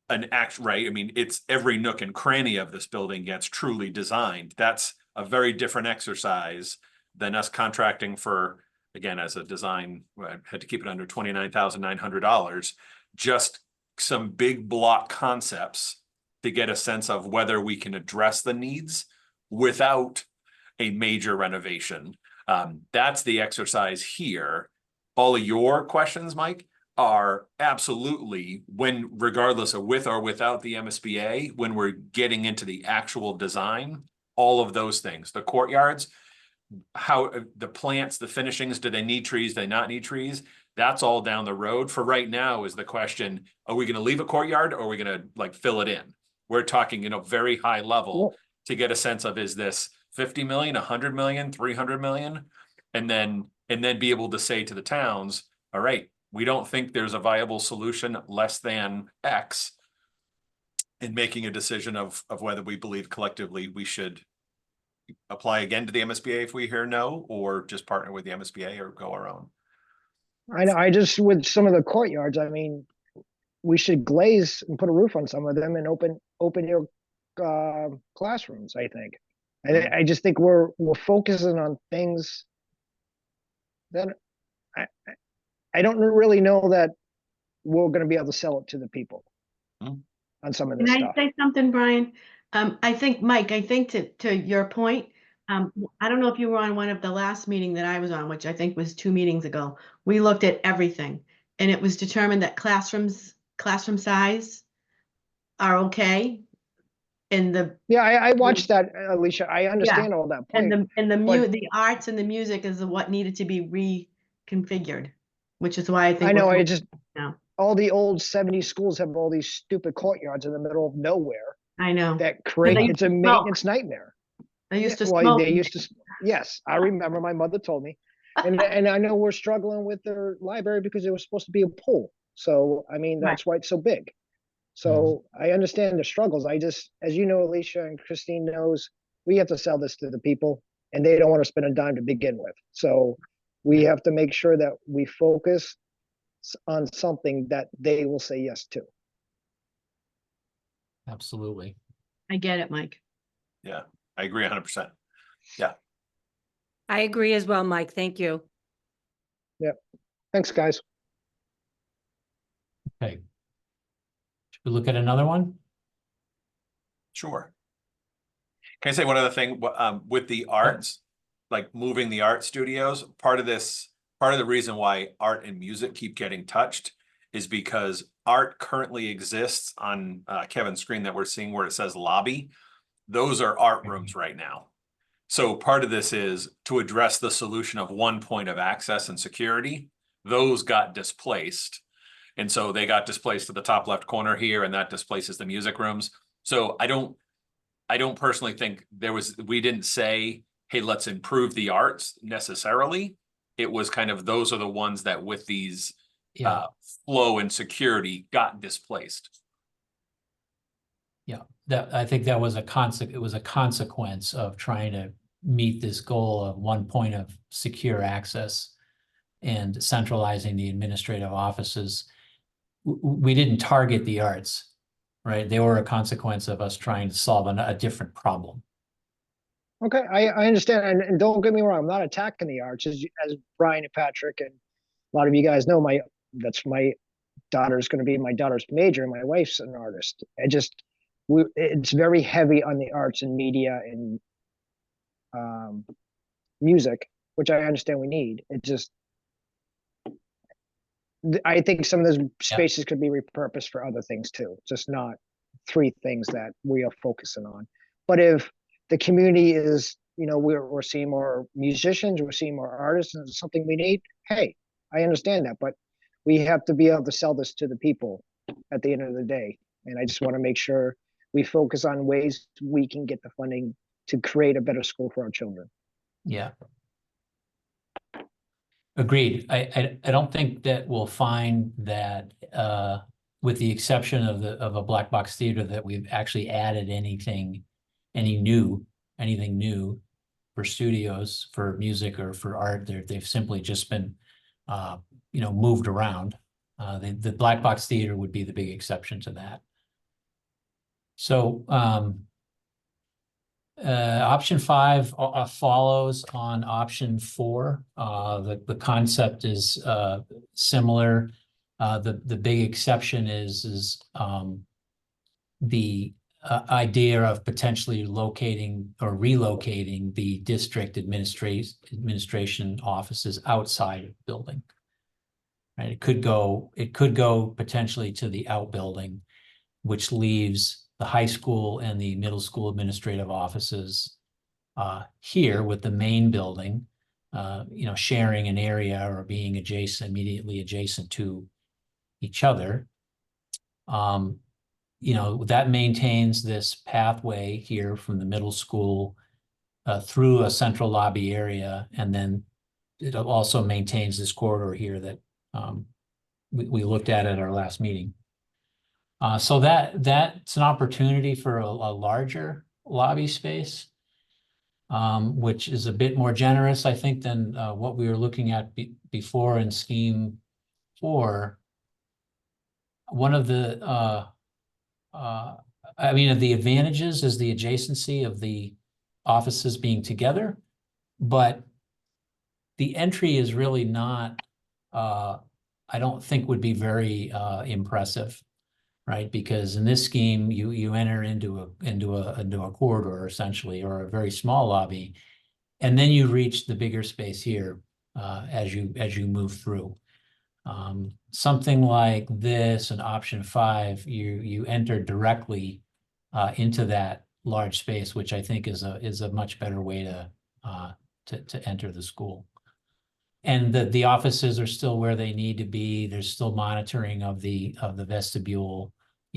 an act, right? I mean, it's every nook and cranny of this building gets truly designed. That's a very different exercise than us contracting for, again, as a design, I had to keep it under $29,900, just some big block concepts to get a sense of whether we can address the needs without a major renovation. That's the exercise here. All of your questions, Mike, are absolutely when, regardless of with or without the MSBA, when we're getting into the actual design, all of those things, the courtyards, how the plants, the finishings, do they need trees? Do they not need trees? That's all down the road. For right now is the question, are we going to leave a courtyard or are we going to like fill it in? We're talking, very high level to get a sense of, is this 50 million, 100 million, 300 million? And then be able to say to the towns, all right, we don't think there's a viable solution less than X, in making a decision of whether we believe collectively we should apply again to the MSBA if we hear no, or just partner with the MSBA or go our own. I know, I just, with some of the courtyards, I mean, we should glaze and put a roof on some of them and open your classrooms, I think. I just think we're focusing on things that I don't really know that we're going to be able to sell it to the people on some of this Can I stuff. say something, Brian? I think, Mike, I think to your point, I don't know if you were on one of the last meeting that I was on, which I think was 2 meetings ago. We looked at everything and it was determined that classroom size are okay. And Yeah, I watched that, Alicia. I understand all that point. and but- the arts and the music is what needed to be reconfigured, which is why I think I know, we're now all the old 70s schools have all these stupid courtyards in the middle of nowhere I know. that create, they it's a used to maintenance nightmare. They used to Well, smoke. they used to, yes, I remember my mother told me. And I know we're struggling with their library because it was supposed to be a pool. So, I mean, that's why it's so big. So I understand the struggles. I just, as you know, Alicia and Christine knows, we have to sell this to the people and they don't want to spend a dime to begin with. So we have to make sure that we focus on something that they will say yes to. Absolutely. I get it, Mike. Yeah, I agree 100%. Yeah. I agree as well, Mike. Thank you. Yep. Thanks, guys. Okay. Should we look at another one? Sure. Can I say one other thing with the arts, like moving the art studios? Part of the reason why art and music keep getting touched is because art currently exists on Kevin's screen that we're seeing where it says lobby. Those are art rooms right now. So part of this is to address the solution of one point of access and security. Those got displaced. And so they got displaced to the top left corner here, and that displaces the music rooms. So I don't personally think we didn't say, hey, let's improve the arts necessarily. It was kind of, those are the ones that with these flow and security got displaced. Yeah, I think that was it was a consequence of trying to meet this goal of one point of secure access and centralizing the administrative offices. We didn't target the arts, right? They were a consequence of us trying to solve a different problem. Okay, I understand, and don't get me wrong, I'm not attacking the arts, as Brian and Patrick and a lot of you guys know. That's my daughter's going to be my daughter's major, and my wife's an artist. It's very heavy on the arts and media and music, which I understand we need. I think some of those spaces could be repurposed for other things too, just not 3 things that we are focusing on. But if the community is, we're seeing more musicians, we're seeing more artists, and it's something we need, hey, I understand that, but we have to be able to sell this to the people at the end of the day. And I just want to make sure we focus on ways we can get the funding to create a better school for our children. Yeah. Agreed. I don't think that we'll find that, with the exception of a black box theater, that we've actually added anything new for studios, for music, or for art. They've simply just been, moved around. The black box theater would be the big exception to that. So option 5 follows on option 4. The concept is similar. The big exception is the idea of potentially locating or relocating the district administration offices outside of the building. Right? It could go potentially to the outbuilding, which leaves the high school and the middle school administrative offices here with the main building, sharing an area or being immediately adjacent to each other. That maintains this pathway here from the middle school through a central lobby area, and then it also maintains this corridor here that we looked at our last meeting. So that's an opportunity for a larger lobby space, which is a bit more generous, I think, than what we were looking at before in Scheme 4. One of the the advantages is the adjacency of the offices being together, but the entry is really not, I don't think would be very impressive, right? Because in this scheme, you enter into a corridor essentially, or a very small lobby, and then you reach the bigger space here as you move through. Something like this, in option 5, you enter directly into that large space, which I think is a much better way to enter the school. And the offices are still where they need to be. There's still monitoring of the vestibule.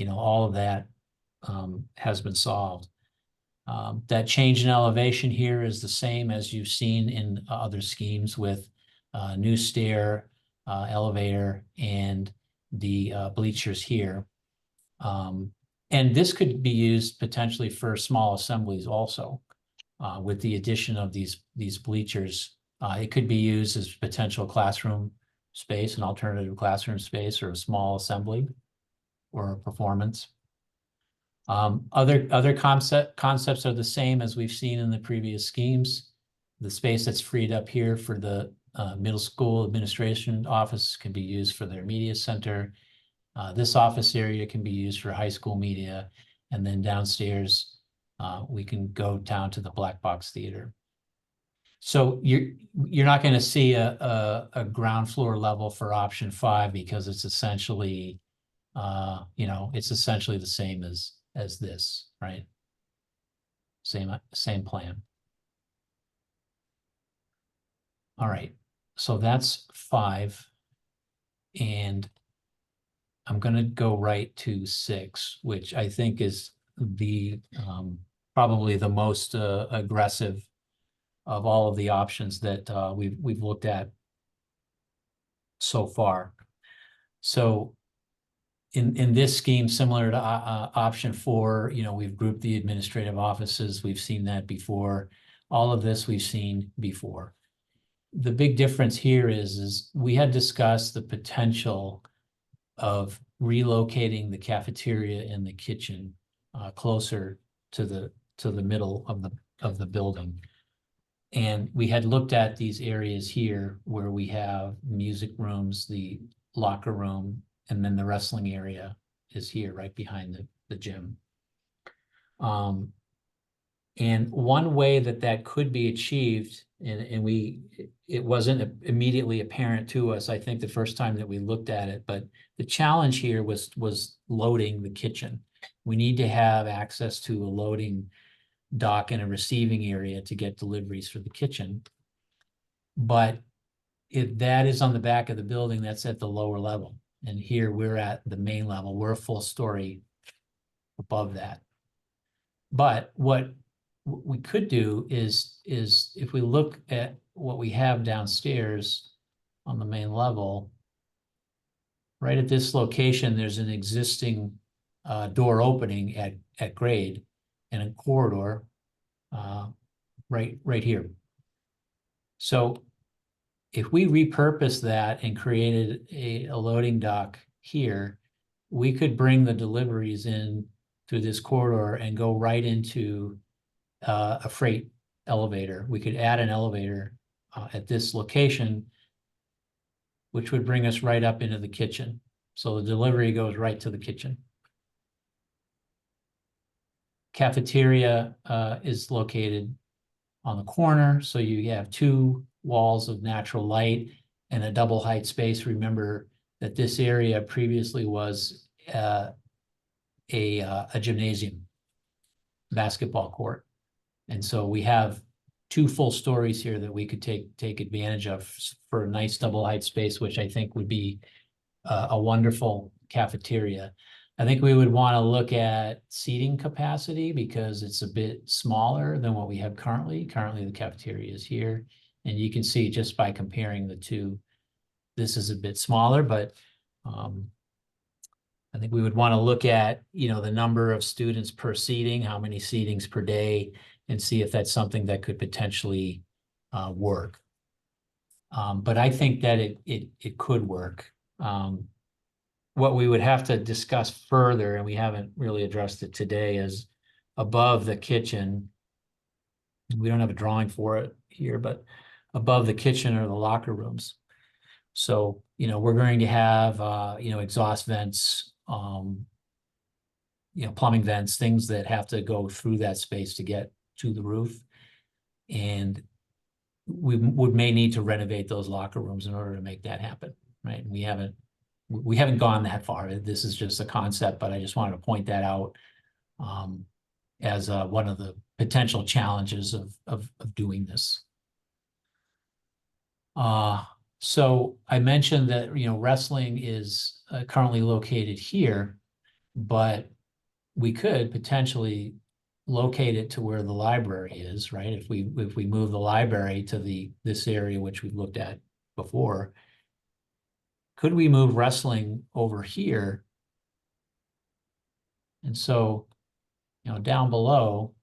All of that has been solved. That change in elevation here is the same as you've seen in other schemes, with new stair, elevator, and the bleachers here. And this could be used potentially for small assemblies also, with the addition of these bleachers. It could be used as potential classroom space, an alternative classroom space, or a small assembly or a performance. Other concepts are the same as we've seen in the previous schemes. The space that's freed up here for the middle school administration office can be used for their media center. This office area can be used for high school media. And then downstairs, we can go down to the black box theater. So you're not going to see a ground floor level for option 5 because it's essentially, it's essentially the same as this, right? Same plan. All right, so that's 5. And I'm going to go right to 6, which I think is the probably the most aggressive of all of the options that we've looked at so far. So in this scheme, similar to option 4, we've grouped the administrative offices. We've seen that before. All of this we've seen before. The big difference here is we had discussed the potential of relocating the cafeteria and the kitchen closer to the middle of the building. And we had looked at these areas here where we have music rooms, the locker room, and then the wrestling area is here right behind the gym. And one way that could be achieved, and it wasn't immediately apparent to us, I think, the first time that we looked at it, but the challenge here was loading the kitchen. We need to have access to a loading dock and a receiving area to get deliveries for the kitchen. But if that is on the back of the building, that's at the lower level. And here we're at the main level. We're a full story above that. But what we could do is if we look at what we have downstairs on the main level, right at this location, there's an existing door opening at grade and a corridor right here. So if we repurpose that and created a loading dock here, we could bring the deliveries in through this corridor and go right into a freight elevator. We could add an elevator at this location, which would bring us right up into the kitchen. So the delivery goes right to the kitchen. Cafeteria is located on the corner, so you have 2 walls of natural light and a double height space. Remember that this area previously was a gymnasium, basketball court. And so we have 2 full stories here that we could take advantage of for a nice double height space, which I think would be a wonderful cafeteria. I think we would want to look at seating capacity because it's a bit smaller than what we have currently. Currently, the cafeteria is here, and you can see just by comparing the 2, this is a bit smaller, but I think we would want to look at, the number of students per seating, how many seatings per day, and see if that's something that could potentially work. But I think that it could work. What we would have to discuss further, and we haven't really addressed it today, is above the kitchen. We don't have a drawing for it here, but above the kitchen are the locker rooms. So, we're going to have, exhaust vents, plumbing vents, things that have to go through that space to get to the roof. And we may need to renovate those locker rooms in order to make that happen, right? And we haven't gone that far. This is just a concept, but I just wanted to point that out as one of the potential challenges of doing this. So I mentioned that, wrestling is currently located here, but we could potentially locate it to where the library is, right? If we move the library to this area, which we've looked at before, could we move wrestling over here? And so, down below,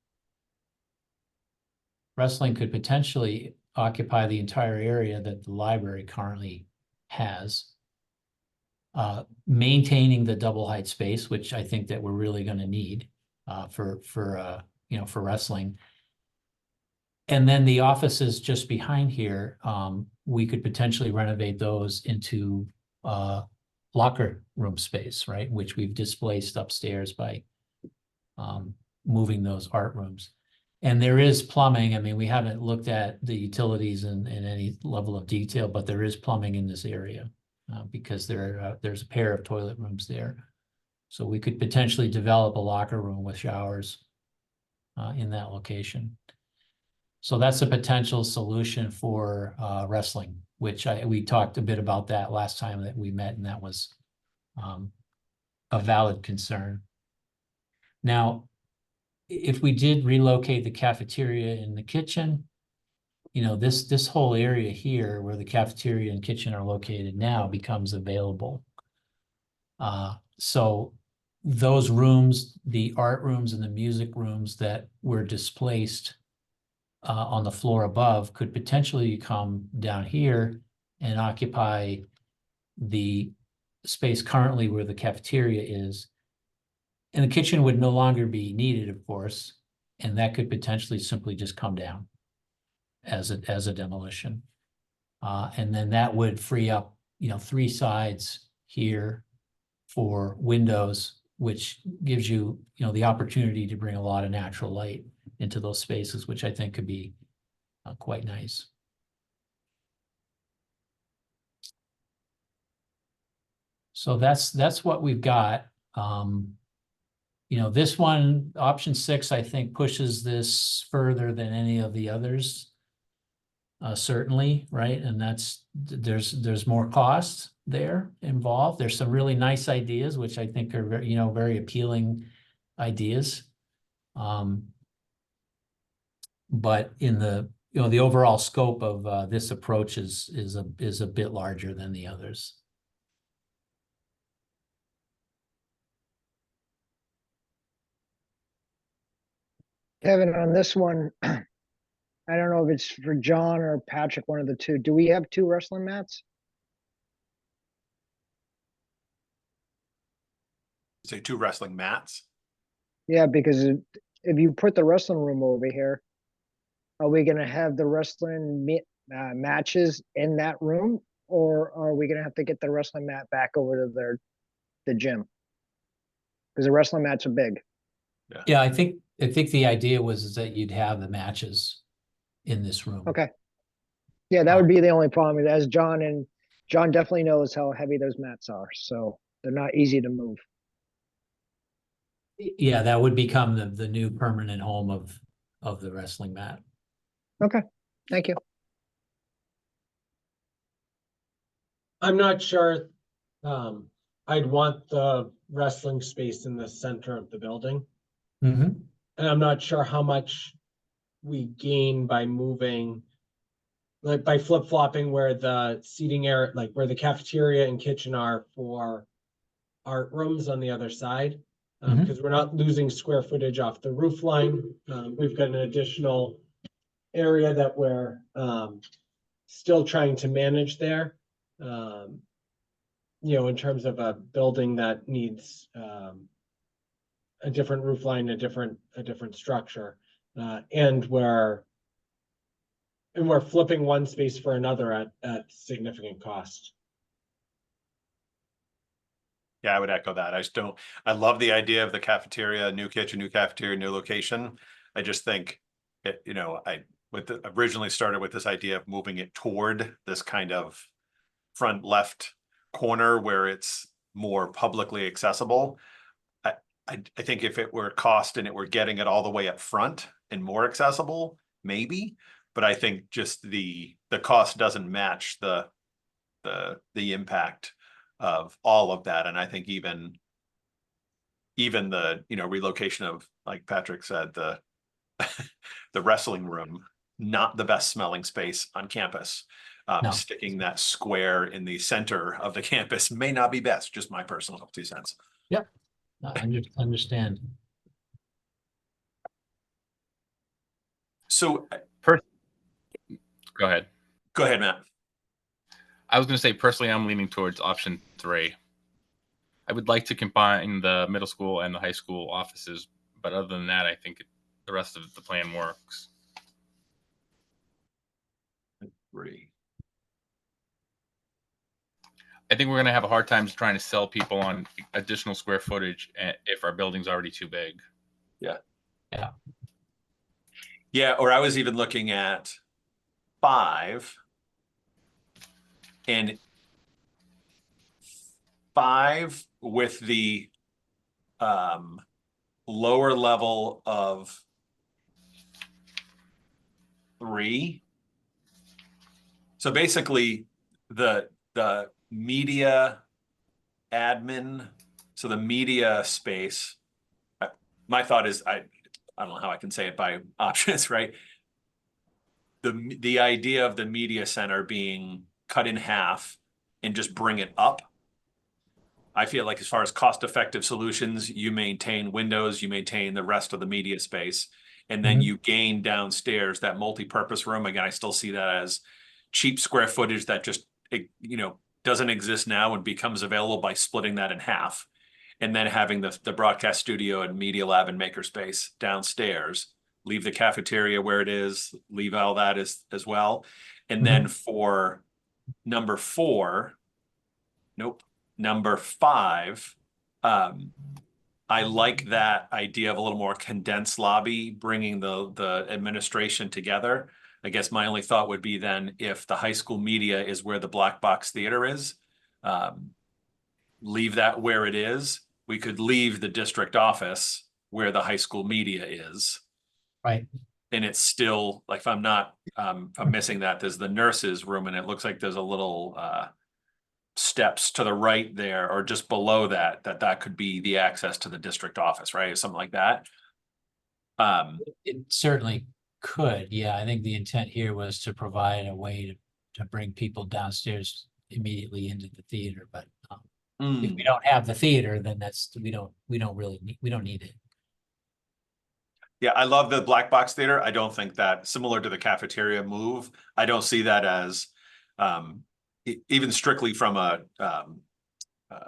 wrestling could potentially occupy the entire area that the library currently has, maintaining the double height space, which I think that we're really going to need for wrestling. And then the offices just behind here, we could potentially renovate those into locker room space, right? Which we've displaced upstairs by moving those art rooms. And there is plumbing. I mean, we haven't looked at the utilities in any level of detail, but there is plumbing in this area because there's a pair of toilet rooms there. So we could potentially develop a locker room with showers in that location. So that's a potential solution for wrestling, which we talked a bit about that last time that we met, and that was a valid concern. Now, if we did relocate the cafeteria and the kitchen, you know, this whole area here where the cafeteria and kitchen are located now becomes available. So those rooms, the art rooms and the music rooms that were displaced on the floor above could potentially come down here and occupy the space currently where the cafeteria is. And the kitchen would no longer be needed, of course, and that could potentially simply just come down as a demolition. And then that would free up, you know, 3 sides here for windows, which gives you, you know, the opportunity to bring a lot of natural light into those spaces, which I think could be quite nice. So that's what we've got. You know, this one, option 6, I think pushes this further than any of the others. Certainly, right? And that's, there's more cost there involved. There's some really nice ideas, which I think are very, you know, very appealing ideas. But in the, you know, the overall scope of this approach is a bit larger than the others. Kevin, on this one, I don't know if it's for John or Patrick, one of the two. Do we have 2 wrestling mats? Say 2 wrestling mats. Yeah, because if you put the wrestling room over here, are we gonna have the wrestling matches in that room? Or are we gonna have to get the wrestling mat back over to the gym? Because the wrestling mats are big. Yeah, I think the idea was that you'd have the matches in this room. Okay. Yeah, that would be the only problem, as John definitely knows how heavy those mats are, so they're not easy to move. Yeah, that would become the new permanent home of the wrestling mat. Okay, thank you. I'm not sure. I'd want the wrestling space in the center of the building. Mm-hmm. And I'm not sure how much we gain by moving, like by flip-flopping where the seating area, like where the cafeteria and kitchen are for art rooms on the other side. Because we're not losing square footage off the roof line. We've got an additional area that we're still trying to manage there. You know, in terms of a building that needs a different roof line, a different structure, and we're flipping one space for another at significant cost. Yeah, I would echo that. I love the idea of the cafeteria, new kitchen, new cafeteria, new location. I just think it, you know, originally started with this idea of moving it toward this kind of front left corner where it's more publicly accessible. I think if it were cost and it were getting it all the way up front and more accessible, maybe, but I think just the cost doesn't match the impact of all of that. And I think even the, you know, relocation of, like Patrick said, the wrestling room, not the best smelling space on campus. No. Sticking that square in the center of the campus may not be best, just my personal 2 cents. Yep, I understand. So Go ahead. Go ahead, Matt. I was going to say, personally, I'm leaning towards option 3. I would like to combine the middle school and the high school offices, but other than that, I think the rest of the plan works. 3. I think we're going to have a hard time trying to sell people on additional square footage if our building's already too big. Yeah. Yeah. Yeah, or I was even looking at 5. And 5 with the lower level of 3. So basically the media admin, so the media space, my thought is, I don't know how I can say it by options, right? The idea of the media center being cut in half and just bring it up. I feel like as far as cost-effective solutions, you maintain windows, you maintain the rest of the media space, and then you gain downstairs that multi-purpose room. Again, I still see that as cheap square footage that just, doesn't exist now and becomes available by splitting that in half. And then having the broadcast studio and media lab and makerspace downstairs, leave the cafeteria where it is, leave all that as well. And then for number 4, number 5, I like that idea of a little more condensed lobby, bringing the administration together. I guess my only thought would be then if the high school media is where the black box theater is, leave that where it is. We could leave the district office where the high school media is. Right. And it's still like, if I'm missing that, there's the nurses room and it looks like there's a little steps to the right there or just below that could be the access to the district office, right? Something like that. It certainly could. Yeah, I think the intent here was to provide a way to bring people downstairs immediately into the theater. But if we don't have the theater, then we don't need it. Yeah, I love the black box theater. I don't think that, similar to the cafeteria move, I don't see that as even strictly from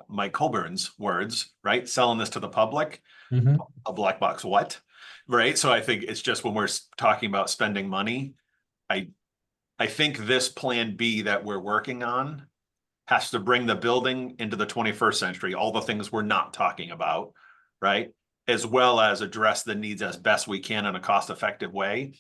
Mike Colburn's words, right? Selling this to the public, a black box what? Right. So I think it's just when we're talking about spending money, I think this plan B that we're working on has to bring the building into the 21st century, all the things we're not talking about, right? As well as address the needs as best we can in a cost-effective way.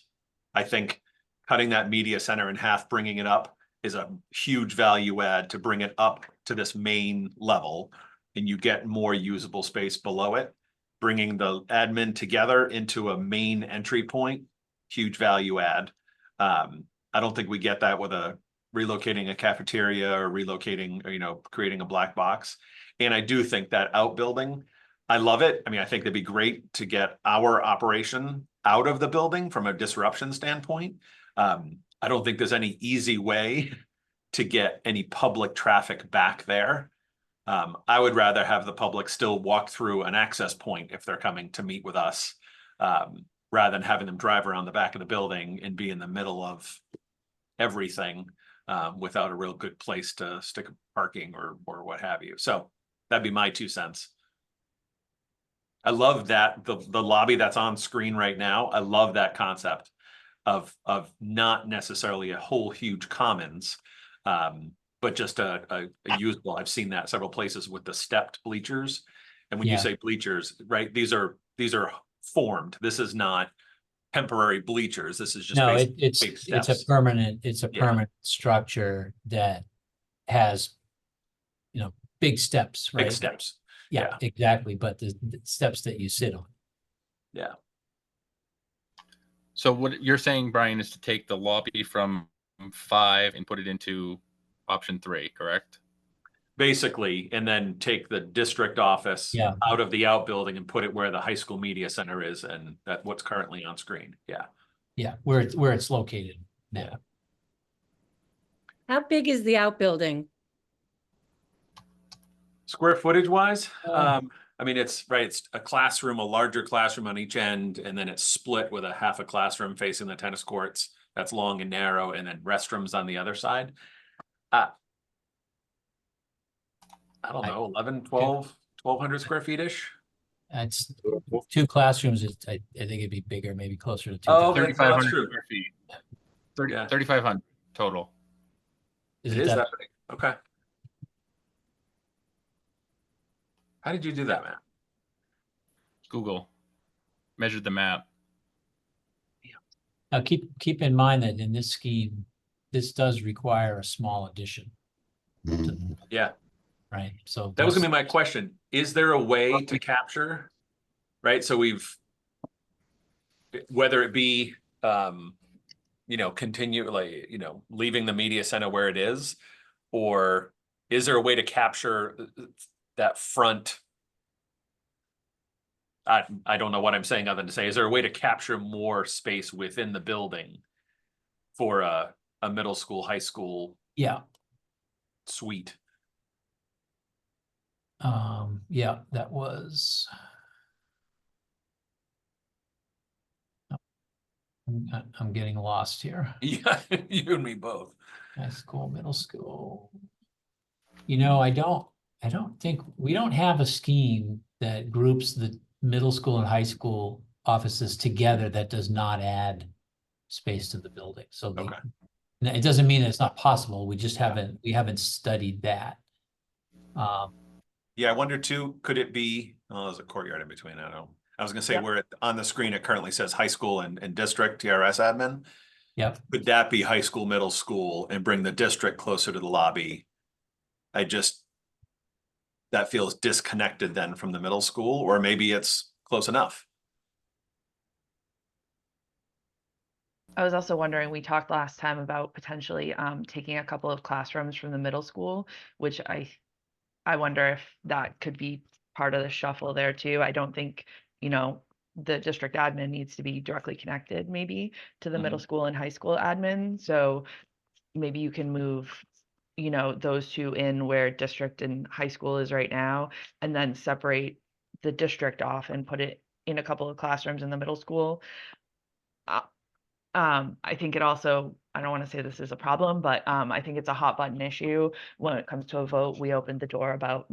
I think cutting that media center in half, bringing it up is a huge value add to bring it up to this main level, and you get more usable space below it. Bringing the admin together into a main entry point, huge value add. I don't think we get that with relocating a cafeteria or relocating, or, creating a black box. And I do think that outbuilding, I love it. I mean, I think it'd be great to get our operation out of the building from a disruption standpoint. I don't think there's any easy way to get any public traffic back there. I would rather have the public still walk through an access point if they're coming to meet with us, rather than having them drive around the back of the building and be in the middle of everything without a real good place to stick parking or what have you. So that'd be my 2 cents. I love that the lobby that's on screen right now. I love that concept of not necessarily a whole huge commons, but just a usable. I've seen that several places with the stepped bleachers. And when you say bleachers, right, these are formed. This is not temporary bleachers. This is just it's a permanent structure that has big steps, right? Big steps. Yeah, exactly. But the steps that you sit on. Yeah. So what you're saying, Brian, is to take the lobby from 5 and put it into option 3, correct? Basically, and then take the district office out of the outbuilding and put it where the high school media center is, and that what's currently on screen. Yeah, where it's located now. Yeah. How big is the outbuilding? Square footage wise, I mean, it's a classroom, a larger classroom on each end, and then it's split with a half a classroom facing the tennis courts. That's long and narrow, and then restrooms on the other side. I don't know, 1,200 square feet-ish. That's 2 classrooms. I think it'd be bigger, maybe closer to 3,500 square feet. 3,500 total. It is that big. Okay. How did you do that, Matt? Google measured the map. Now, keep in mind that in this scheme, this does require a small addition, Yeah, right? So that was gonna be my question. Is there a way to capture, right? So whether it be, continually, leaving the media center where it is, or is there a way to capture that front? I don't know what I'm saying other than to say, is there a way to capture more space within the building for a middle school, high school Yeah. suite? Yeah, that was. I'm getting lost here. Yeah, you and me both. High school, middle school. I don't think, we don't have a scheme that groups the middle school and high school offices together that does not add space to the building. So Okay. it doesn't mean that it's not possible. We just we haven't studied that. Yeah, I wonder too, could it be, oh, there's a courtyard in between, I don't know. I was gonna say, where on the screen, it currently says high school and district TRS admin. Yep. Could that be high school, middle school, and bring the district closer to the lobby? That feels disconnected then from the middle school, or maybe it's close enough. I was also wondering, we talked last time about potentially taking a couple of classrooms from the middle school, which I wonder if that could be part of the shuffle there too. I don't think, the district admin needs to be directly connected maybe to the middle school and high school admin. So maybe you can move, those two in where district and high school is right now, and then separate the district off and put it in a couple of classrooms in the middle school. I think it also, I don't want to say this is a problem, but I think it's a hot button issue when it comes to a vote. We opened the door about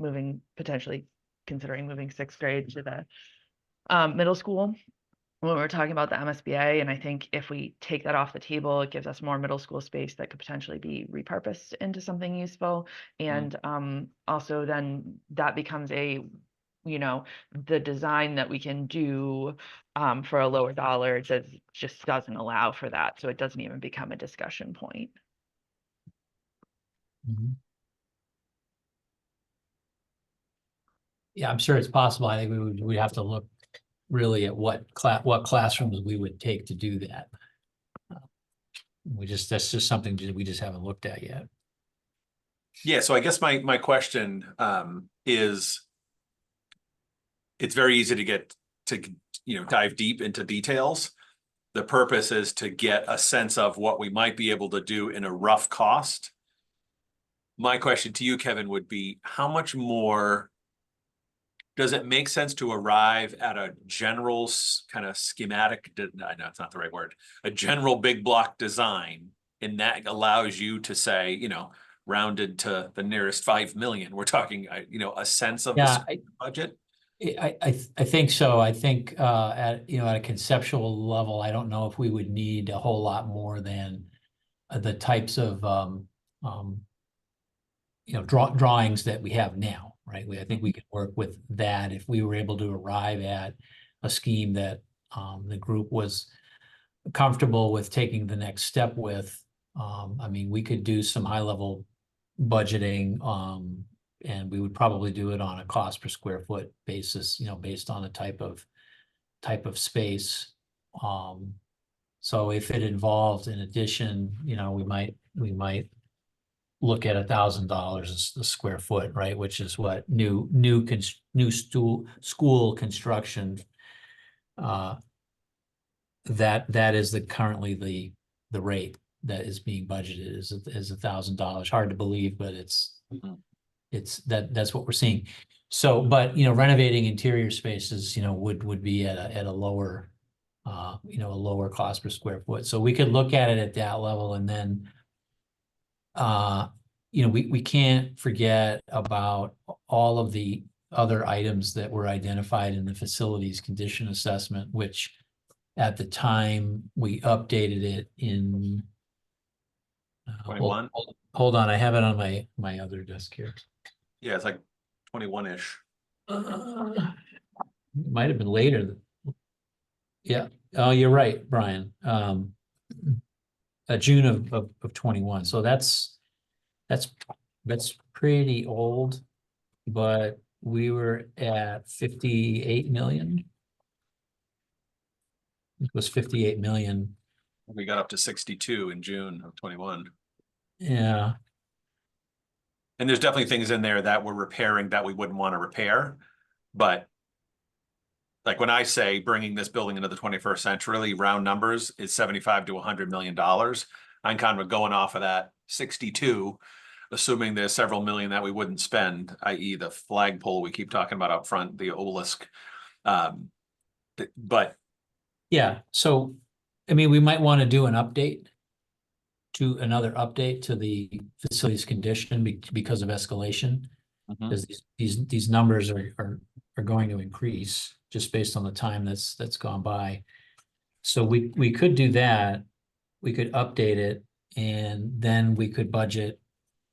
potentially considering moving 6th grade to the middle school when we were talking about the MSBA. And I think if we take that off the table, it gives us more middle school space that could potentially be repurposed into something useful. And also then that becomes the design that we can do for a lower dollar just doesn't allow for that. So it doesn't even become a discussion point. Yeah, I'm sure it's possible. I think we'd have to look really at what classrooms we would take to do that. That's just something we just haven't looked at yet. Yeah, so I guess my question is, it's very easy to get to dive deep into details. The purpose is to get a sense of what we might be able to do in a rough cost. My question to you, Kevin, would be, how much more does it make sense to arrive at a general kind of schematic? I know it's not the right word. A general big block design, and that allows you to say, rounded to the nearest 5 million. We're talking, a sense of the budget. I think so. I think at a conceptual level, I don't know if we would need a whole lot more than the types of drawings that we have now, right? I think we could work with that if we were able to arrive at a scheme that the group was comfortable with taking the next step with. I mean, we could do some high level budgeting, and we would probably do it on a cost per square foot basis, based on the type of space. So if it involved in addition, we might look at $1,000 a square foot, right? Which is what new school construction. That is currently the rate that is being budgeted is $1,000. Hard to believe, but that's what we're seeing. So, but renovating interior spaces, would be at a lower, a lower cost per square foot. So we could look at it at that level, and then, we can't forget about all of the other items that were identified in the facilities condition assessment, which at the time we updated it in 21. Hold on, I have it on my other desk here. Yeah, it's like 21-ish. It might have been later. Yeah. Oh, you're right, Brian. June of 21. So that's pretty old, but we were at 58 million. It was 58 million. We got up to 62 in June of 21. Yeah. And there's definitely things in there that we're repairing that we wouldn't want to repair. But like when I say bringing this building into the 21st century, round numbers is 75 to $100 million. I'm kind of going off of that 62, assuming there's several million that we wouldn't spend, i.e. the flagpole we keep talking about up front, the obelisk. But yeah, so I mean, we might want to do another update to the facilities condition because of escalation, because these numbers are going to increase just based on the time that's gone by. So we could do that. We could update it, and then we could budget,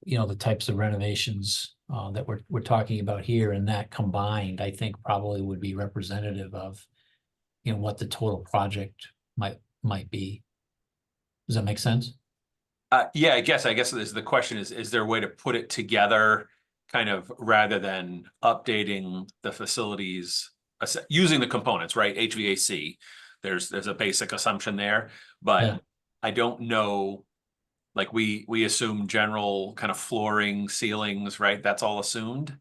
the types of renovations that we're talking about here, and that combined, I think probably would be representative of, what the total project might be. Does that make sense? yeah, I guess the question is there a way to put it together kind of rather than updating the facilities using the components, right? HVAC, there's a basic assumption there, but Yeah. I don't know, like we assume general kind of flooring, ceilings, right? That's all assumed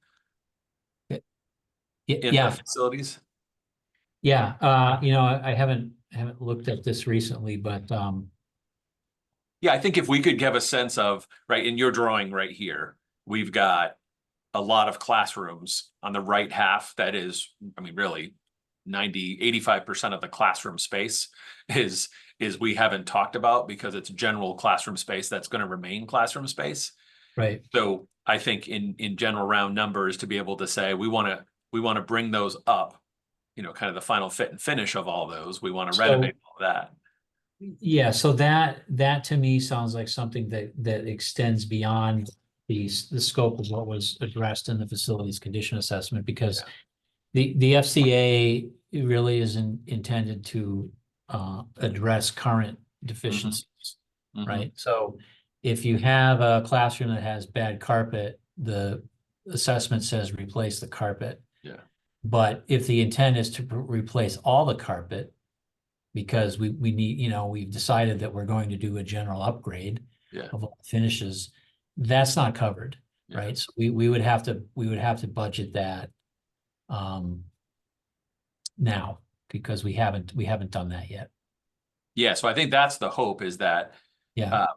in Yeah. the facilities. Yeah. I haven't looked at this recently, but yeah, I think if we could give a sense of, right, in your drawing right here, we've got a lot of classrooms on the right half. That is, I mean, really 85% of the classroom space is we haven't talked about because it's general classroom space that's going to remain classroom space. Right. So I think in general round numbers to be able to say, we want to bring those up, kind of the final fit and finish of all those. We want to renovate all that. Yeah, so that to me sounds like something that extends beyond the scope of what was addressed in the facilities condition assessment, because the FCA really isn't intended to address current deficiencies, right? So if you have a classroom that has bad carpet, the assessment says replace the carpet. Yeah. But if the intent is to replace all the carpet, because we need, we've decided that we're going to do a general upgrade of all finishes, that's not covered, right? So we would have to budget that now, because we haven't done that yet. Yeah, so I think that's the hope, is that Yeah.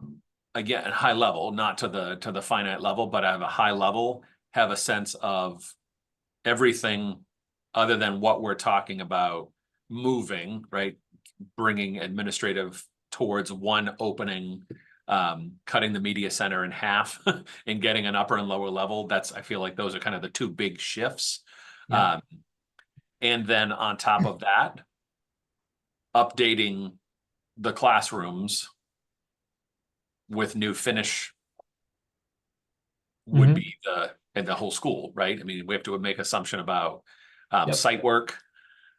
Again, at high level, not to the finite level, but at a high level, have a sense of everything other than what we're talking about moving, right? Bringing administrative towards one opening, cutting the media center in half and getting an upper and lower level. I feel like those are kind of the two big shifts. Yeah. And then on top of that, updating the classrooms with new finish would be the whole school, right? I mean, we have to make assumption about site work.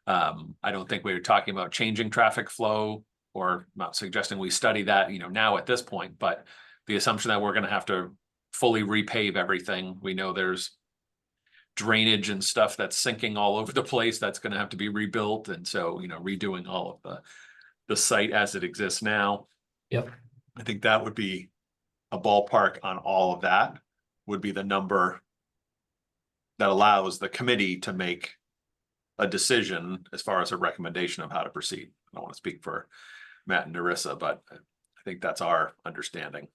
I don't think we were talking about changing traffic flow, or not suggesting we study that, now at this point, but the assumption that we're going to have to fully repave everything. We know there's drainage and stuff that's sinking all over the place that's going to have to be rebuilt. And so, redoing all of the site as it exists now. Yep. I think that would be a ballpark on all of that, would be the number that allows the committee to make a decision as far as a recommendation of how to proceed. I don't want to speak for Matt and Narissa, but I think that's our understanding.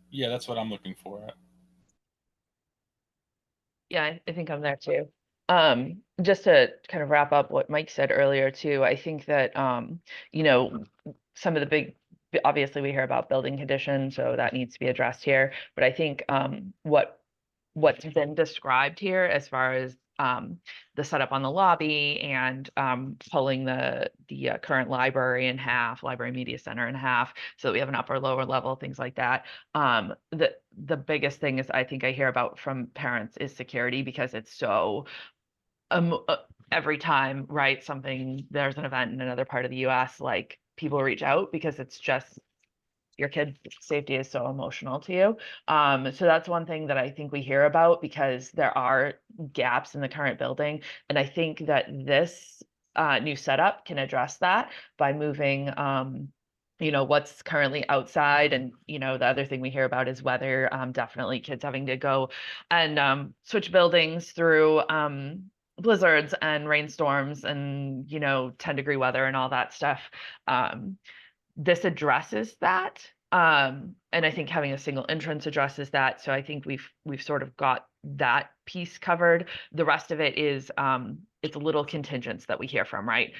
Yeah, that's what I'm looking for. Yeah, I think I'm there too. Just to kind of wrap up what Mike said earlier too, I think that, some of the big, obviously we hear about building conditions, so that needs to be addressed here. But I think what's been described here as far as the setup on the lobby and pulling the current library in half, library media center in half, so that we have an upper lower level, things like that. The biggest thing is, I think I hear about from parents, is security, because it's so every time, right, there's an event in another part of the US, like people reach out because it's just your kid's safety is so emotional to you. So that's one thing that I think we hear about because there are gaps in the current building. And I think that this new setup can address that by moving, what's currently outside. And, the other thing we hear about is weather, definitely kids having to go and switch buildings through blizzards and rainstorms and, 10-degree weather and all that stuff. This addresses that. And I think having a single entrance addresses that. So I think we've sort of got that piece covered. The rest of it is it's little contingents that we hear from, right?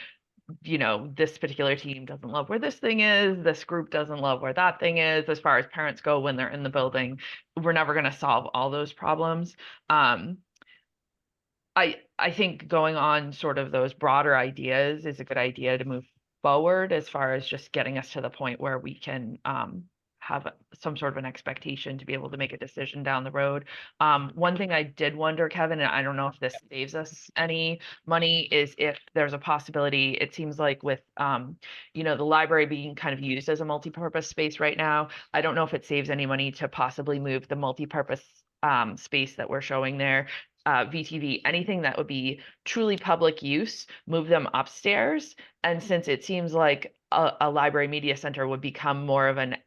This particular team doesn't love where this thing is. This group doesn't love where that thing is. As far as parents go when they're in the building, we're never going to solve all those problems. I think going on sort of those broader ideas is a good idea to move forward as far as just getting us to the point where we can have some sort of an expectation to be able to make a decision down the road. One thing I did wonder, Kevin, and I don't know if this saves us any money, is if there's a possibility. It seems like with the library being kind of used as a multi-purpose space right now, I don't know if it saves any money to possibly move the multi-purpose space that we're showing there, VTV, anything that would be truly public use, move them upstairs. And since it seems like a library media center would become more of an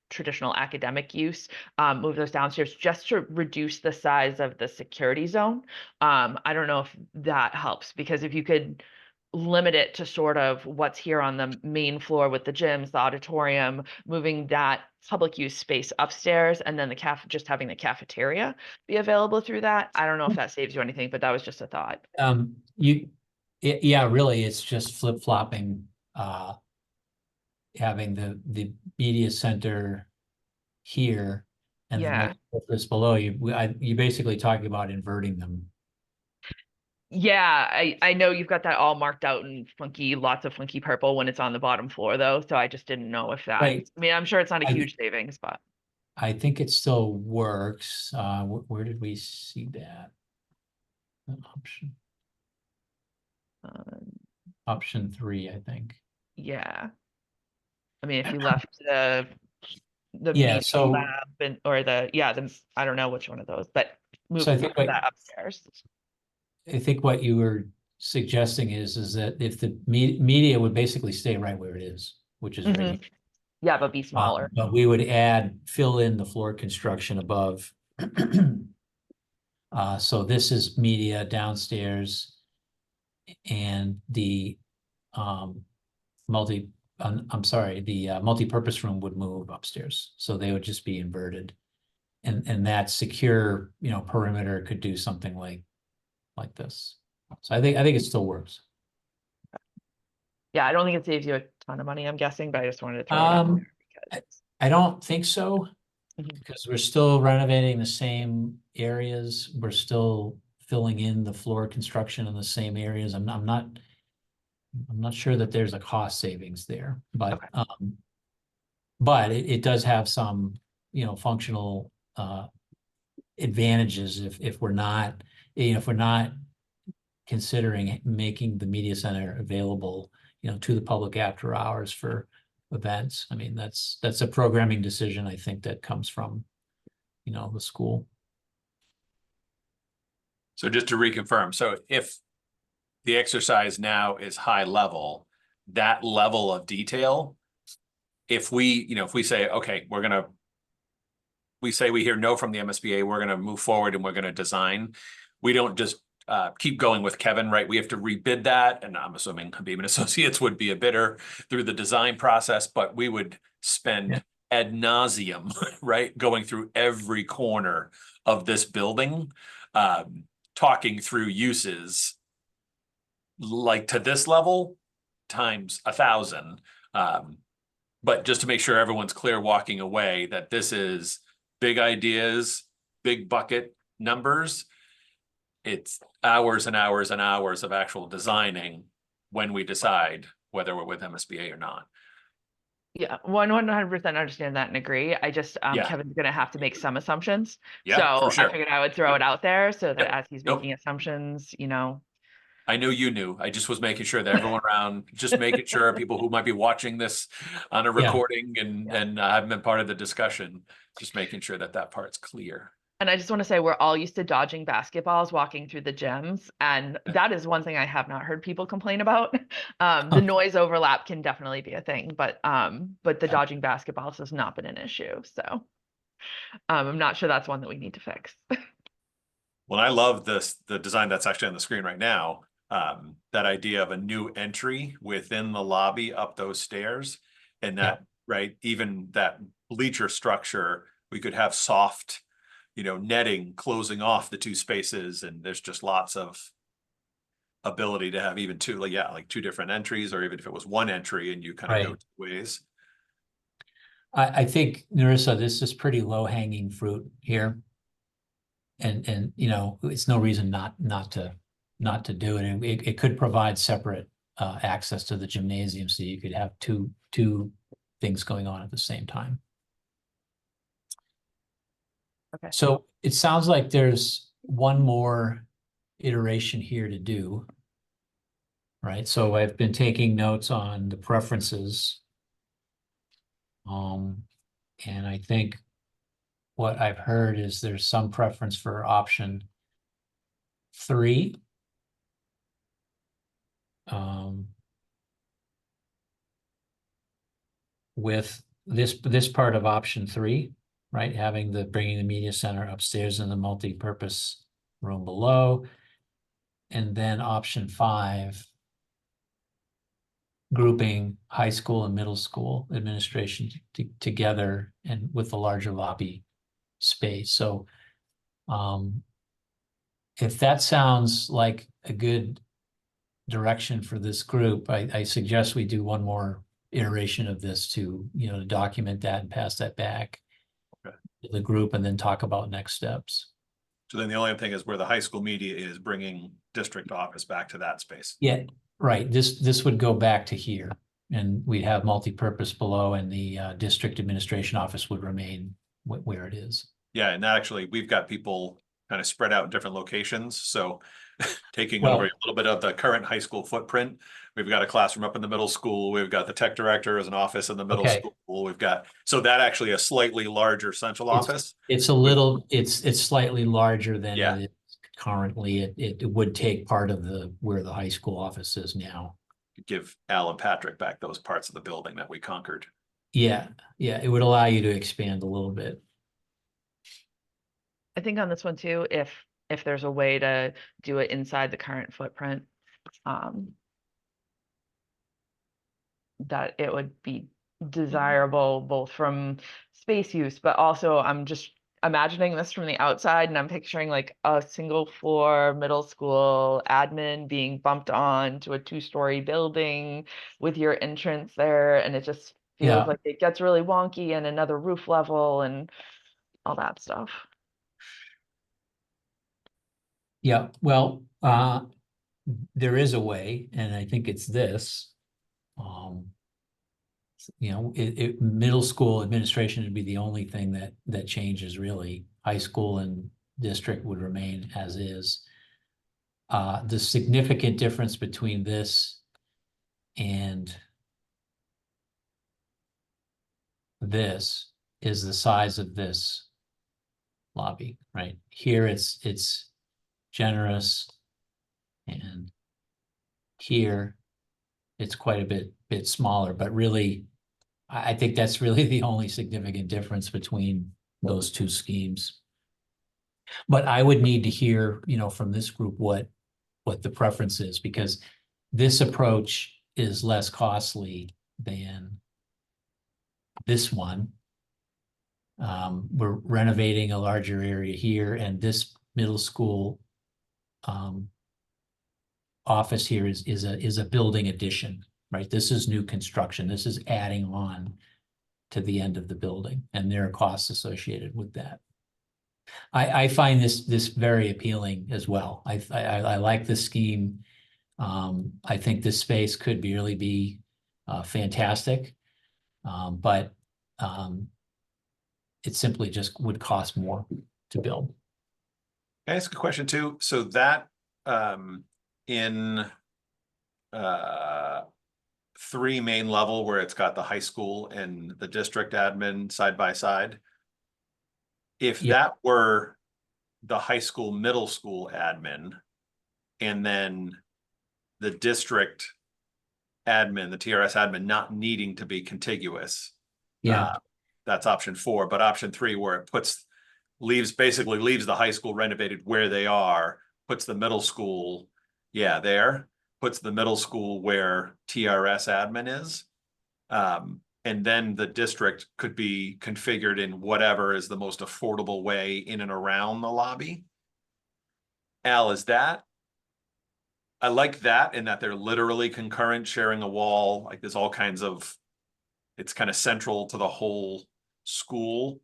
traditional academic use, move those downstairs just to reduce the size of the security zone. I don't know if that helps, because if you could limit it to sort of what's here on the main floor with the gyms, the auditorium, moving that public use space upstairs, and then just having the cafeteria be available through that. I don't know if that saves you anything, but that was just a thought. Yeah, really, it's just flip-flopping, having the media center here and Yeah. the multipurpose below you. You basically talking about inverting them. Yeah, I know you've got that all marked out in funky, lots of funky purple when it's on the bottom floor though. So I just didn't know if that, Right. I mean, I'm sure it's not a huge savings, but. I think it still works. Where did we see that? Option. Option 3, I think. Yeah. I mean, if you left the Yeah, media so lab or I don't know which one of those, but move I think that upstairs. I think what you were suggesting is that if the media would basically stay right where it is, which is right here. Yeah, but be smaller. But we would fill in the floor construction above. So this is media downstairs, and the multi-purpose room would move upstairs. So they would just be inverted, and that secure, perimeter could do something like this. So I think it still works. Yeah, I don't think it saves you a ton of money, I'm guessing, but I just wanted to throw it out there because I don't think so, because we're still renovating the same areas. We're still filling in the floor construction in the same areas. I'm not sure that there's a cost savings there, but okay. But it does have some, functional advantages if we're not considering making the media center available, to the public after hours for events. I mean, that's a programming decision, I think, that comes from, the school. So just to reconfirm, so if the exercise now is high level, that level of detail, if we say, okay, we say we hear no from the MSBA, we're going to move forward and we're going to design. We don't just keep going with Kevin, right? We have to rebid that. And I'm assuming Beam & Associates would be a bidder through the design process, but we would spend ad nauseum, right? Going through every corner of this building, talking through uses like to this level times 1,000. But just to make sure everyone's clear walking away that this is big ideas, big bucket numbers. It's hours and hours and hours of actual designing when we decide whether we're with MSBA or not. Yeah, 100% understand that and agree. I just, Kevin's going to have to make some assumptions. Yeah, so for sure. I figured I would throw it out there so that as he's making assumptions, I I knew you knew. I just was making sure that everyone around, just making sure people who might be watching this on a recording and haven't been part of the discussion, just making sure that that part's clear. And I just want to say we're all used to dodging basketballs walking through the gyms, and that is one thing I have not heard people complain about. The noise overlap can definitely be a thing, but the dodging basketballs has not been an issue. So I'm not sure that's one that we need to fix. Well, I love the design that's actually on the screen right now. That idea of a new entry within the lobby up those stairs, and that, right, even that bleacher structure, we could have soft, netting closing off the two spaces, and there's just lots of ability to have even two, like two different entries, or even if it was one entry and you kind of go two ways. I think, Narissa, this is pretty low hanging fruit here. And it's no reason not to do it. And it could provide separate access to the gymnasium, so you could have two things going on at the same time. Okay. So it sounds like there's one more iteration here to do, right? So I've been taking notes on the preferences. And I think what I've heard is there's some preference for option 3. With this part of option 3, right? Bringing the media center upstairs in the multi-purpose room below. And then option 5, grouping high school and middle school administration together and with a larger lobby space. So if that sounds like a good direction for this group, I suggest we do one more iteration of this to document that and pass that back to the group, and then talk about next steps. So then the only thing is where the high school media is bringing district office back to that space. Yeah, right. This would go back to here, and we'd have multi-purpose below, and the district administration office would remain where it is. Yeah, and actually we've got people kind of spread out in different locations. So taking over a little bit of the current high school footprint, we've got a classroom up in the middle school. We've got the tech director as an office in the middle school. We've got, so that actually a slightly larger central office. It's it's slightly larger than it is currently. It would take part of where the high school office is now. Give Al and Patrick back those parts of the building that we conquered. Yeah, it would allow you to expand a little bit. I think on this one too, if there's a way to do it inside the current footprint, that it would be desirable both from space use, but also I'm just imagining this from the outside, and I'm picturing like a single floor middle school admin being bumped on to a 2-story building with your entrance there, and it just feels like it gets really wonky, and another roof level and all that stuff. Yeah, well, there is a way, and I think it's this. Middle school administration would be the only thing that changes really. High school and district would remain as is. The significant difference between this and this is the size of this lobby, right? Here it's generous, and here it's quite a bit smaller, but really I think that's really the only significant difference between those two schemes. But I would need to hear, from this group what the preference is, because this approach is less costly than this one. We're renovating a larger area here, and this middle school office here is a building addition, right? This is new construction. This is adding on to the end of the building, and there are costs associated with that. I find this very appealing as well. I like this scheme. I think this space could really be fantastic, but it simply just would cost more to build. Can I ask a question too? So that in three main level where it's got the high school and the district admin side by side. If Yeah. that were the high school, middle school admin, and then the district admin, the TRS admin not needing to be contiguous. Yeah. That's option 4, but option 3 where it basically leaves the high school renovated where they are, puts the middle school, puts the middle school where TRS admin is. And then the district could be configured in whatever is the most affordable way in and around the lobby. Al, I like that in that they're literally concurrent, sharing a wall. Like there's all kinds of, it's kind of central to the whole school.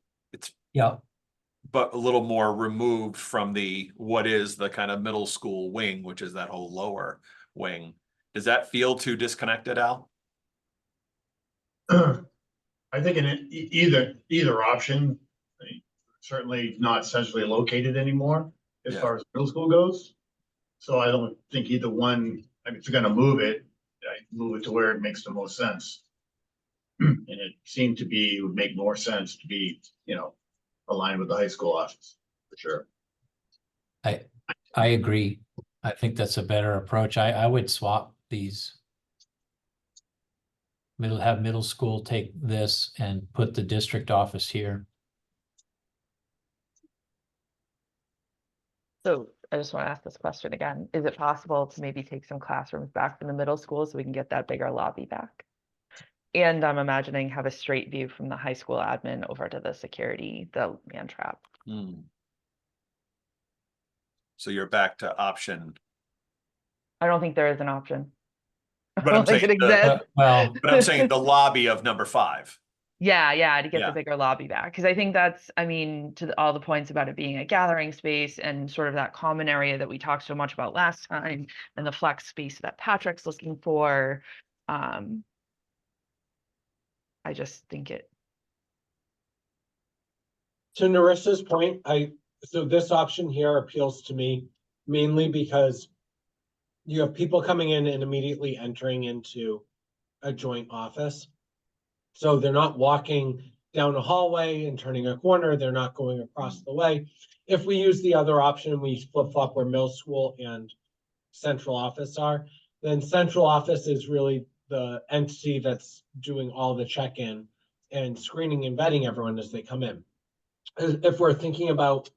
But a little more removed from what is the kind of middle school wing, which is that whole lower wing. Does that feel too disconnected, Al? I think in either option, certainly not centrally located anymore as far as middle school goes. So I don't think either one, I mean, if you're gonna move it to where it makes the most sense. And it seemed to would make more sense to be, aligned with the high school office, for sure. I agree. I think that's a better approach. I would swap these. Have middle school take this and put the district office here. So I just want to ask this question again. Is it possible to maybe take some classrooms back from the middle school so we can get that bigger lobby back? And I'm imagining have a straight view from the high school admin over to the security, the man trap. So you're back to option. I don't think there is an option. But I'm saying it exists. Well, but I'm saying the lobby of number 5. Yeah, to get Yeah. the bigger lobby back. Because I think that's, I mean, all the points about it being a gathering space and sort of that common area that we talked so much about last time and the flex space that Patrick's looking for. I just think it. To Narissa's point, so this option here appeals to me mainly because you have people coming in and immediately entering into a joint office. So they're not walking down a hallway and turning a corner. They're not going across the way. If we use the other option, we flip-flop where middle school and central office are, then central office is really the entity that's doing all the check-in and screening and vetting everyone as they come in. If we're thinking about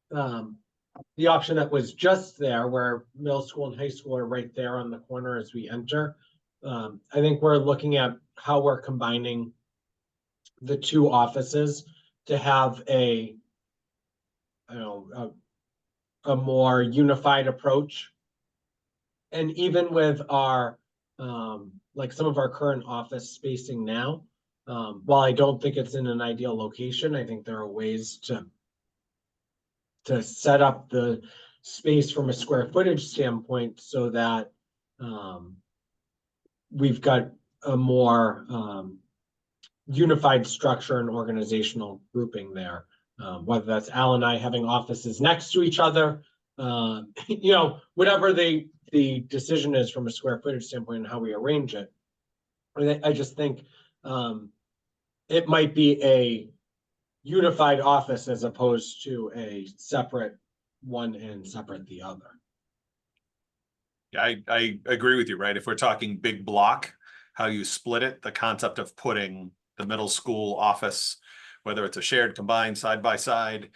the option that was just there where middle school and high school are right there on the corner as we enter, I think we're looking at how we're combining the two offices to have a more unified approach. And even with our like some of our current office spacing now, while I don't think it's in an ideal location, I think there are ways to set up the space from a square footage standpoint so that we've got a more unified structure and organizational grouping there. Whether that's Al and I having offices next to each other, whatever the decision is from a square footage standpoint and how we arrange it. I just think it might be a unified office as opposed to a separate one and separate the other. Yeah, I agree with you, right? If we're talking big block, how you split it, the concept of putting the middle school office, whether it's a shared combined side by side,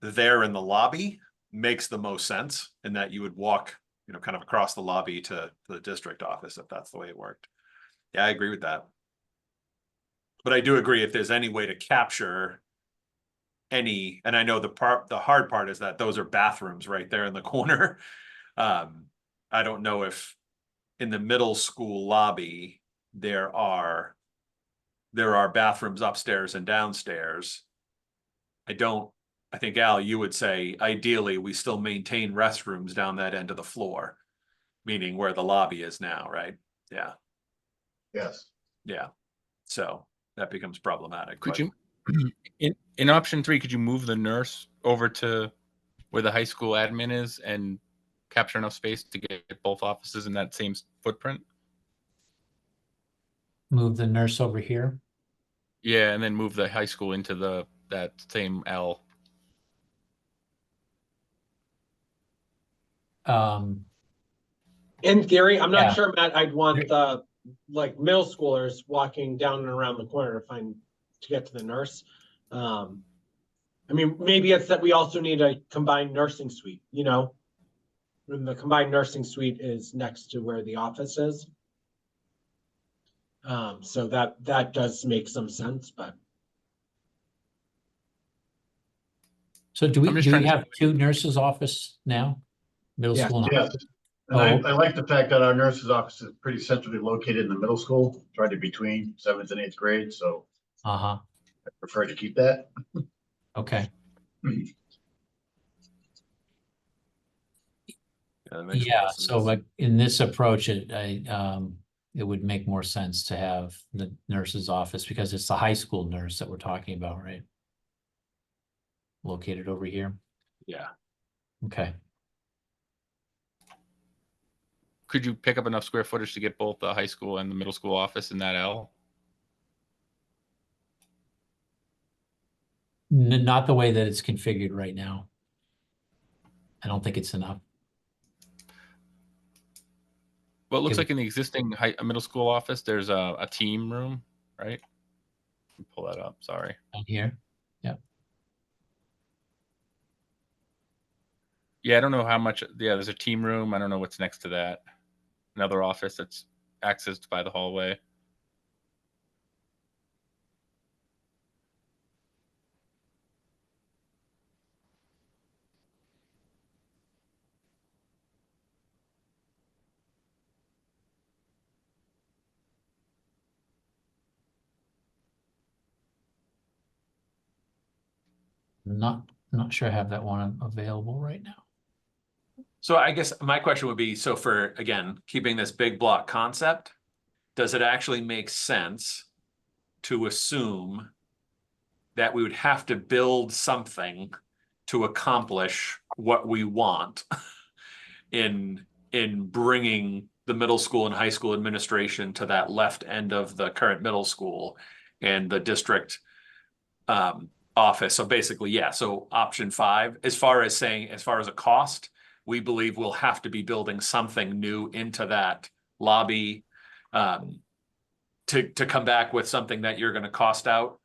there in the lobby makes the most sense in that you would walk, kind of across the lobby to the district office if that's the way it worked. Yeah, I agree with that. But I do agree if there's any way to capture any, and I know the hard part is that those are bathrooms right there in the corner. I don't know if in the middle school lobby there are bathrooms upstairs and downstairs. I think Al, you would say ideally we still maintain restrooms down that end of the floor, meaning where the lobby is now, right? Yeah. Yes. Yeah. So that becomes problematic. Could you, in option 3, could you move the nurse over to where the high school admin is and capture enough space to get both offices in that same footprint? Move the nurse over here. Yeah, and then move the high school into that same L. In theory, I'm Yeah. not sure, Matt, I'd want There- the, like, middle schoolers walking down and around the corner to get to the nurse. I mean, maybe it's that we also need a combined nursing suite, you know? And the combined nursing suite is next to where the office is. So that does make some sense, but So do I'm just we trying to- have two nurses' office now? Middle Yeah. school and Yes, and I like the fact that our nurse's office is pretty centrally located in the middle school, right in between 7th and 8th grade, so Uh-huh, I prefer to keep that. okay. that makes Yeah, more so sense. like in this approach, it would make more sense to have the nurse's office because it's the high school nurse that we're talking about, right? Located over here. Yeah. Okay. Could you pick up enough square footage to get both the high school and the middle school office in that L? Not the way that it's configured right now. I don't think it's enough. Well, it looks It- like in the existing middle school office, there's a team room, right? Let me pull that up. Sorry. Down here. Yeah, I don't know how much. Yeah, there's a team room. I don't know what's next to that. Another office that's accessed by the hallway. Not sure I have that one available right now. So I guess my question would be, so for, again, keeping this big block concept, does it actually make sense to assume that we would have to build something to accomplish what we want in bringing the middle school and high school administration to that left end of the current middle school and the district office? So basically, yeah, so option 5, as far as a cost, we believe we'll have to be building something new into that lobby to come back with something that you're going to cost out.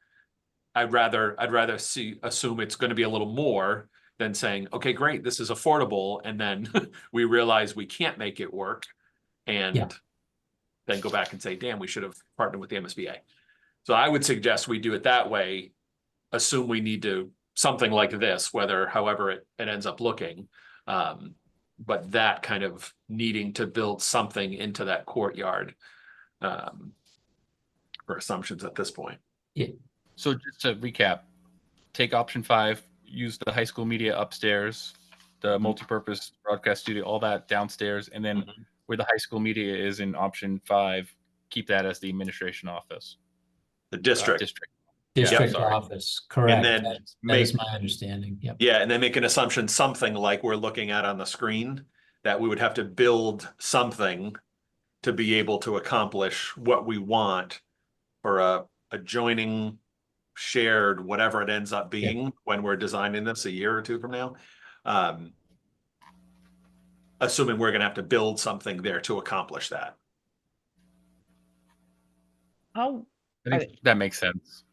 I'd rather assume it's going to be a little more than saying, okay, great, this is affordable, and then we realize we can't make it work, and then go back and say, damn, we should have partnered with the MSBA. So I would suggest we do it that way. Assume we need to something like this, however it ends up looking. But that kind of needing to build something into that courtyard for assumptions at this point. Yeah. So just to recap, take option 5, use the high school media upstairs, the multipurpose broadcast studio, all that downstairs, and then where the high school media is in option 5, keep that as the administration office. The district. District sorry. office, correct. And then that is my understanding. Yep. Yeah, and then make an assumption, something like we're looking at on the screen, that we would have to build something to be able to accomplish what we want for a adjoining, shared, whatever it ends up being when we're designing this a year or two from now. Assuming we're gonna have to build something there to accomplish that. How I think that makes sense.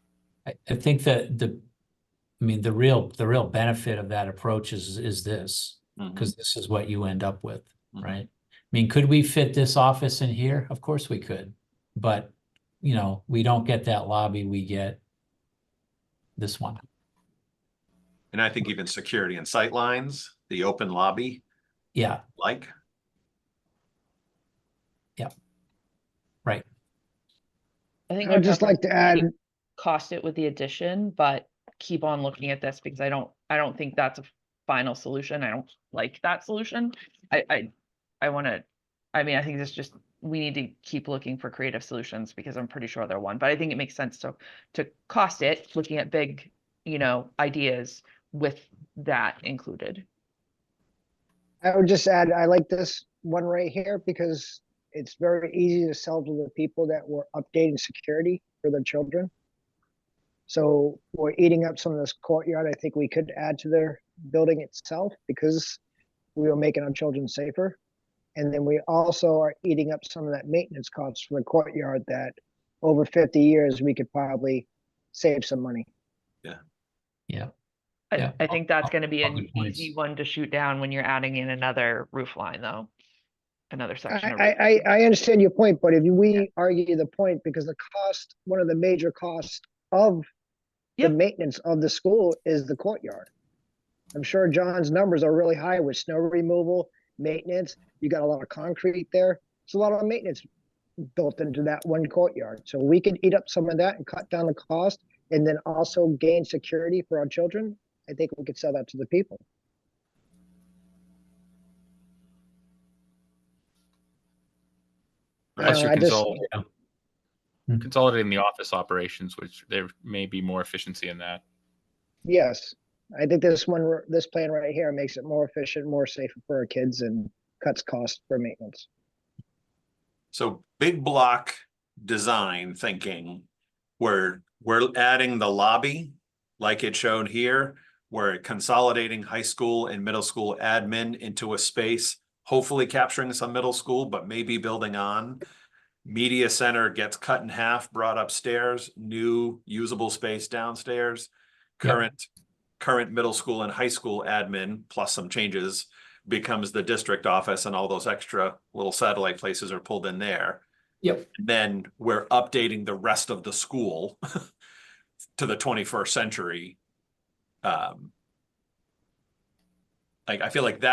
I think that the real benefit of that approach is this, because this is what you end up with, right? I mean, could we fit this office in here? Of course we could, but we don't get that lobby, we get this one. And I think even security and sight lines, the open lobby. Yeah. Like. Yep. Right. I think I'd just like to add, cost it with the addition, but keep on looking at this because I don't think that's a final solution. I don't like that solution. I think this just, we need to keep looking for creative solutions because I'm pretty sure they're one, but I think it makes sense to cost it, looking at big, ideas with that included. I would just add, I like this one right here because it's very easy to sell to the people that were updating security for their children. So we're eating up some of this courtyard. I think we could add to their building itself because we were making our children safer. And then we also are eating up some of that maintenance costs for the courtyard that over 50 years, we could probably save some money. Yeah. I think that's going to be all an good points. easy one to shoot down when you're adding in another roof line, though. Another section of roof. I understand your point, but if we argue the point, because the cost, one of the major costs of the maintenance of the school is the courtyard. I'm sure John's numbers are really high with snow removal, maintenance. You got a lot of concrete there. It's a lot of maintenance built into that one courtyard. So we could eat up some of that and cut down the cost and then also gain security for our children. I think we could sell that to the people. Unless you're Yeah. consolidating the office operations, which there may be more efficiency in that. Yes, I think this plan right here makes it more efficient, more safer for our kids and cuts costs for maintenance. So big block design thinking, where we're adding the lobby like it showed here, we're consolidating high school and middle school admin into a space, hopefully capturing some middle school, but maybe building on. Media center gets cut in half, brought upstairs, new usable space downstairs. Current middle school and high school admin, plus some changes, becomes the district office, and all those extra little satellite places are pulled in there. Yep. Then we're updating the rest of the school to the 21st century. Like, I feel like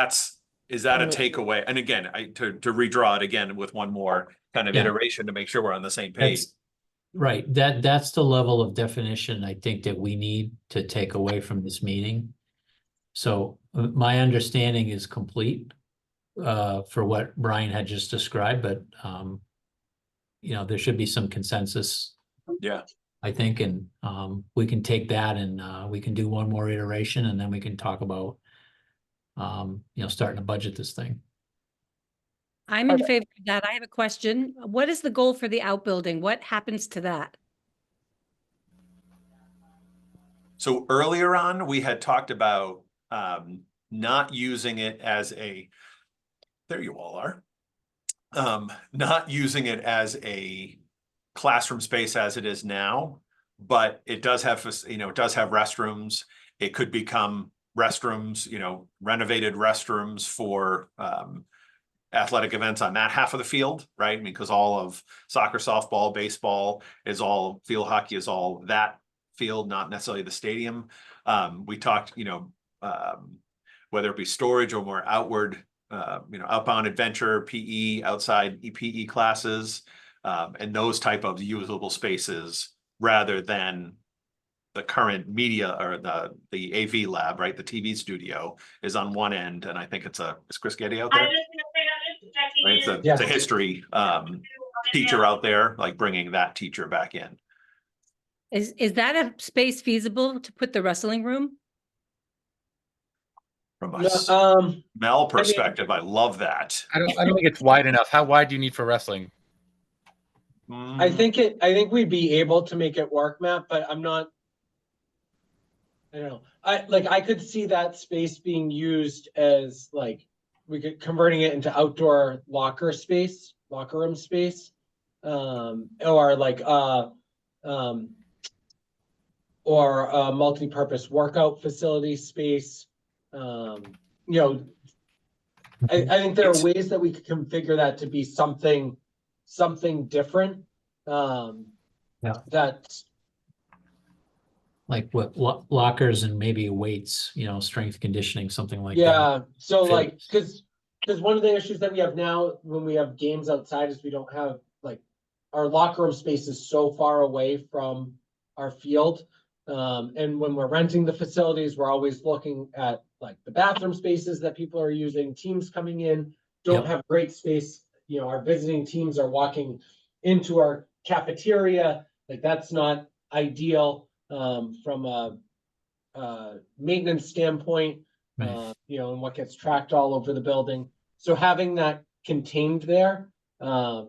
is that a takeaway? And again, to redraw it again with one more kind of iteration to make sure we're on the same page. Right. That's the level of definition I think that we need to take away from this meeting. So my understanding is complete for what Brian had just described, but there should be some consensus. Yeah. I think, and we can take that and we can do one more iteration, and then we can talk about starting to budget this thing. I'm in favor of that. I have a question. What is the goal for the outbuilding? What happens to that? So earlier on, we had talked about not using it as there you all are, not using it as a classroom space as it is now, but it does have, it does have restrooms. It could become restrooms, renovated restrooms for athletic events on that half of the field, right? Because all of soccer, softball, baseball is all, field hockey is all that field, not necessarily the stadium. We talked, whether it be storage or more outward, outbound adventure, PE, outside PE classes, and those type of usable spaces rather than the current media or the AV lab, right? The TV studio is on one end, and I think is Chris Getty out there? Right? It's a history teacher out there, like bringing that teacher back in. Is that a space feasible to put the wrestling room? From a smell perspective, I love that. I don't think it's wide enough. How wide do you need for wrestling? I think we'd be able to make it work, Matt, but I'm not. I don't know. I could see that space being used as converting it into outdoor locker room space, or a multi-purpose workout facility space. I think there are ways that we could configure that to be something different. That's like what lockers and maybe weights, strength conditioning, something like that. Yeah. So because one of the issues that we have now when we have games outside is we don't have our locker room space is so far away from our field. And when we're renting the facilities, we're always looking at the bathroom spaces that people are using. Teams coming in don't have great space. Our visiting teams are walking into our cafeteria. That's not ideal from a maintenance standpoint. Right. And what gets tracked all over the building. So having that contained there, I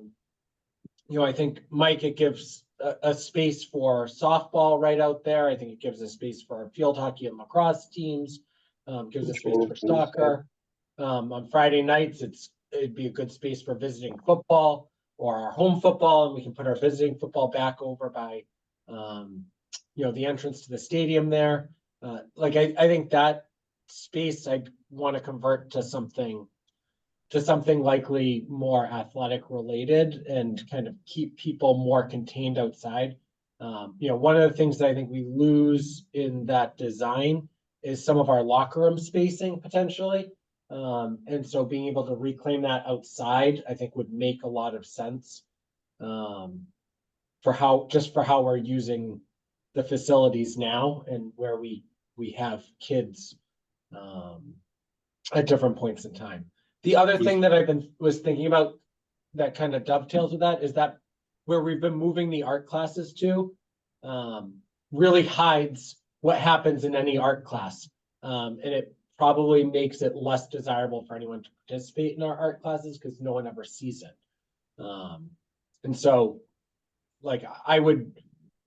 think, Mike, it gives a space for softball right out there. I think it gives a space for our field hockey and lacrosse teams, gives a space for soccer. On Friday nights, it'd be a good space for visiting football or our home football, and we can put our visiting football back over by, the entrance to the stadium there. I think that space I'd want to convert to something likely more athletic related and kind of keep people more contained outside. One of the things that I think we lose in that design is some of our locker room spacing potentially. And so being able to reclaim that outside, I think would make a lot of sense for how we're using the facilities now and where we have kids at different points in time. The other thing that was thinking about that kind of dovetails with that is that where we've been moving the art classes to really hides what happens in any art class. And it probably makes it less desirable for anyone to participate in our art classes because no one ever sees it. And so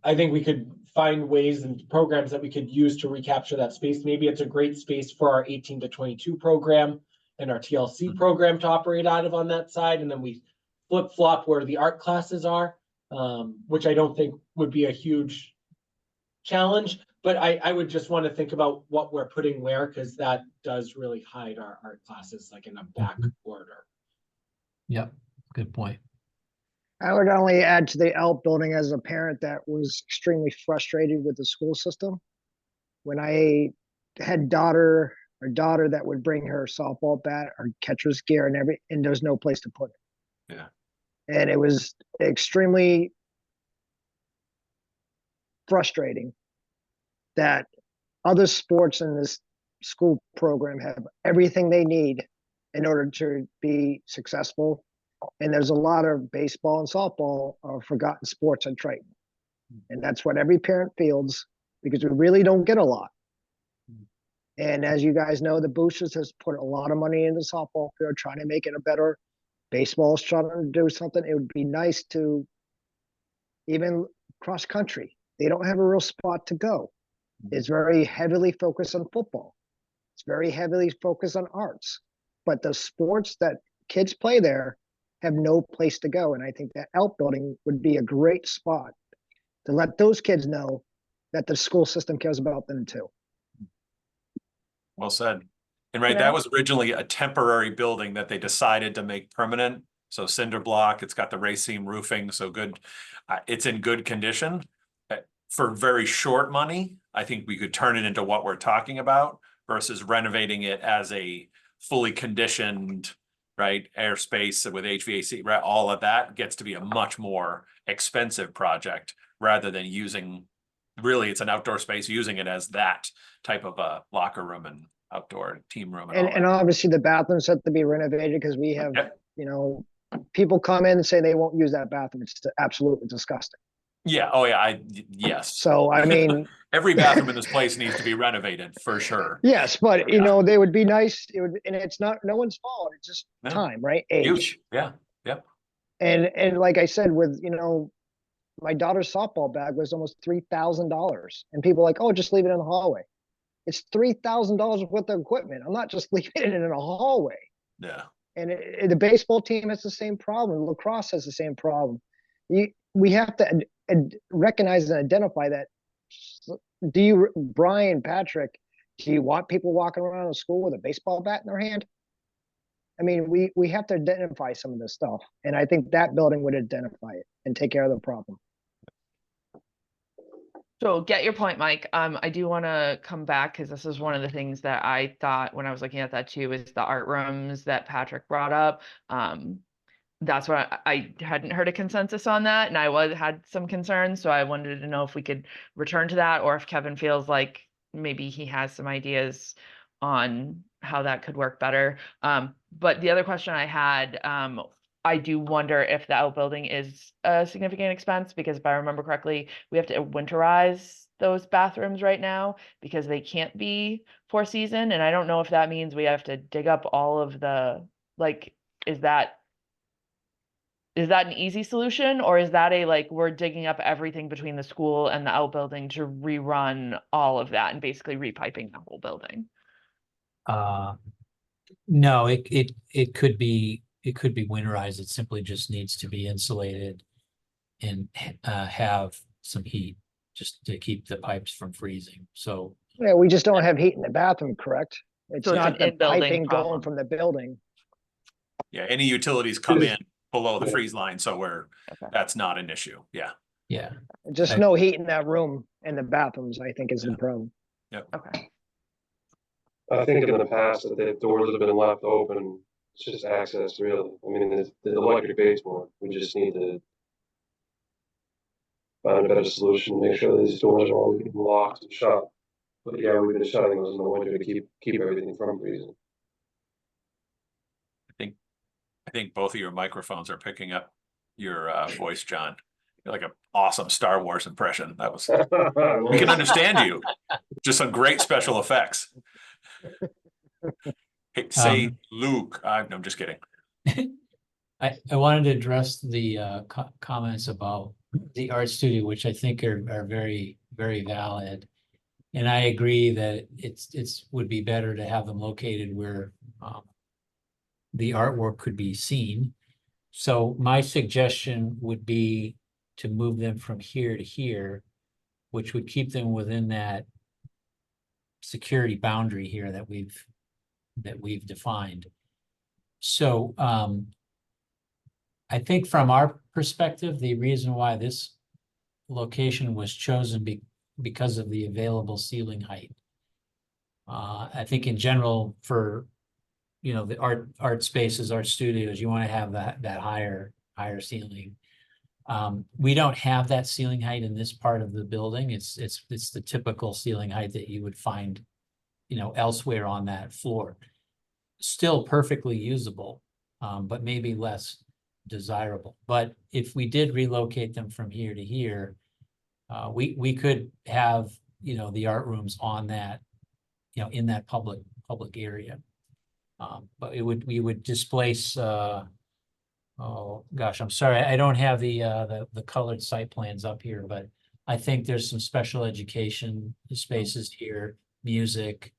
I think we could find ways and programs that we could use to recapture that space. Maybe it's a great space for our 18 to 22 program and our TLC program to operate out of on that side. And then we flip flop where the art classes are, which I don't think would be a huge challenge, but I would just want to think about what we're putting where, because that does really hide our art classes like in a back order. Yep, good point. I would only add to the ALP building as a parent that was extremely frustrated with the school system. When I had a daughter that would bring her softball bat or catcher's gear and there was no place to put it. Yeah. And it was extremely frustrating that other sports in this school program have everything they need in order to be successful. And there's a lot of baseball and softball are forgotten sports at Triton. And that's what every parent feels because we really don't get a lot. And as you guys know, the Boosters has put a lot of money into the softball field, trying to make it a better. Baseball is trying to do something. It would be nice to even cross country. They don't have a real spot to go. It's very heavily focused on football. It's very heavily focused on arts. But the sports that kids play there have no place to go. And I think that ALP building would be a great spot to let those kids know that the school system cares about them too. Well said. And right, that was originally a temporary building that they decided to make permanent. So cinder block, it's got the raceme roofing, so good. It's in good condition. For very short money, I think we could turn it into what we're talking about versus renovating it as a fully conditioned, right, airspace with HVAC, right, all of that gets to be a much more expensive project rather than really it's an outdoor space, using it as that type of a locker room and outdoor team room. And obviously the bathrooms have to be renovated because we have, people come in and say they won't use that bathroom. It's absolutely disgusting. Yeah. Oh yeah. Yes. So, I mean, every bathroom in this place needs to be renovated for sure. Yes. But they would be nice. And it's not, no one's fault. It's just time, right? Age. Huge. Yeah. Yep. And like I said, with, my daughter's softball bag was almost $3,000 and people are like, oh, just leave it in the hallway. It's $3,000 worth of equipment. I'm not just leaving it in a hallway. Yeah. And the baseball team has the same problem. Lacrosse has the same problem. We have to recognize and identify that. Brian, Patrick, do you want people walking around the school with a baseball bat in their hand? I mean, we have to identify some of this stuff. And I think that building would identify it and take care of the problem. So get your point, Mike. I do want to come back because this is one of the things that I thought when I was looking at that too, is the art rooms that Patrick brought up. That's what I hadn't heard a consensus on that, and I had some concerns. So I wanted to know if we could return to that, or if Kevin feels like maybe he has some ideas on how that could work better. But the other question I had I do wonder if the outbuilding is a significant expense, because if I remember correctly, we have to winterize those bathrooms right now because they can't be 4-season. And I don't know if that means we have to dig up all of the, like, is that an easy solution, or is that a, like, we're digging up everything between the school and the outbuilding to rerun all of that and basically repiping the whole building? No, it could be winterized. It simply just needs to be insulated and have some heat just to keep the pipes from freezing. So Yeah, we just don't have heat in the bathroom, correct? It's So it's not an the in-building piping going problem. from the building. Yeah, any utilities come in below the Yeah. freeze line, so that's not an issue. Yeah. yeah, Just I- no heat in that room and the bathrooms, I think, is the problem. Okay. I think in the past that the doors have been left open, it's just access really. I mean, there's electric baseboard. We just need to find a better solution, make sure these doors are all locked and shut. But yeah, we've been shutting those in the winter to keep everything from freezing. I think both of your microphones are picking up your voice, John. You're like an awesome Star Wars impression. That was, we can understand you. Just some great special effects. Hey, say Luke. No, I'm just kidding. I wanted to address the comments about the art studio, which I think are very, very valid. And I agree that it's would be better to have them located where the artwork could be seen. So my suggestion would be to move them from here to here, which would keep them within that security boundary here that we've defined. So I think from our perspective, the reason why this location was chosen because of the available ceiling height. I think in general for, you know, the art spaces, art studios, you want to have that higher ceiling. We don't have that ceiling height in this part of the building. It's the typical ceiling height that you would find, you know, elsewhere on that floor. Still perfectly usable, but maybe less desirable. But if we did relocate them from here to here, we could have, you know, the art rooms on that, you know, in that public area. But we would displace, oh gosh, I'm sorry, I don't have the colored site plans up here, but I think there's some special education spaces here, music.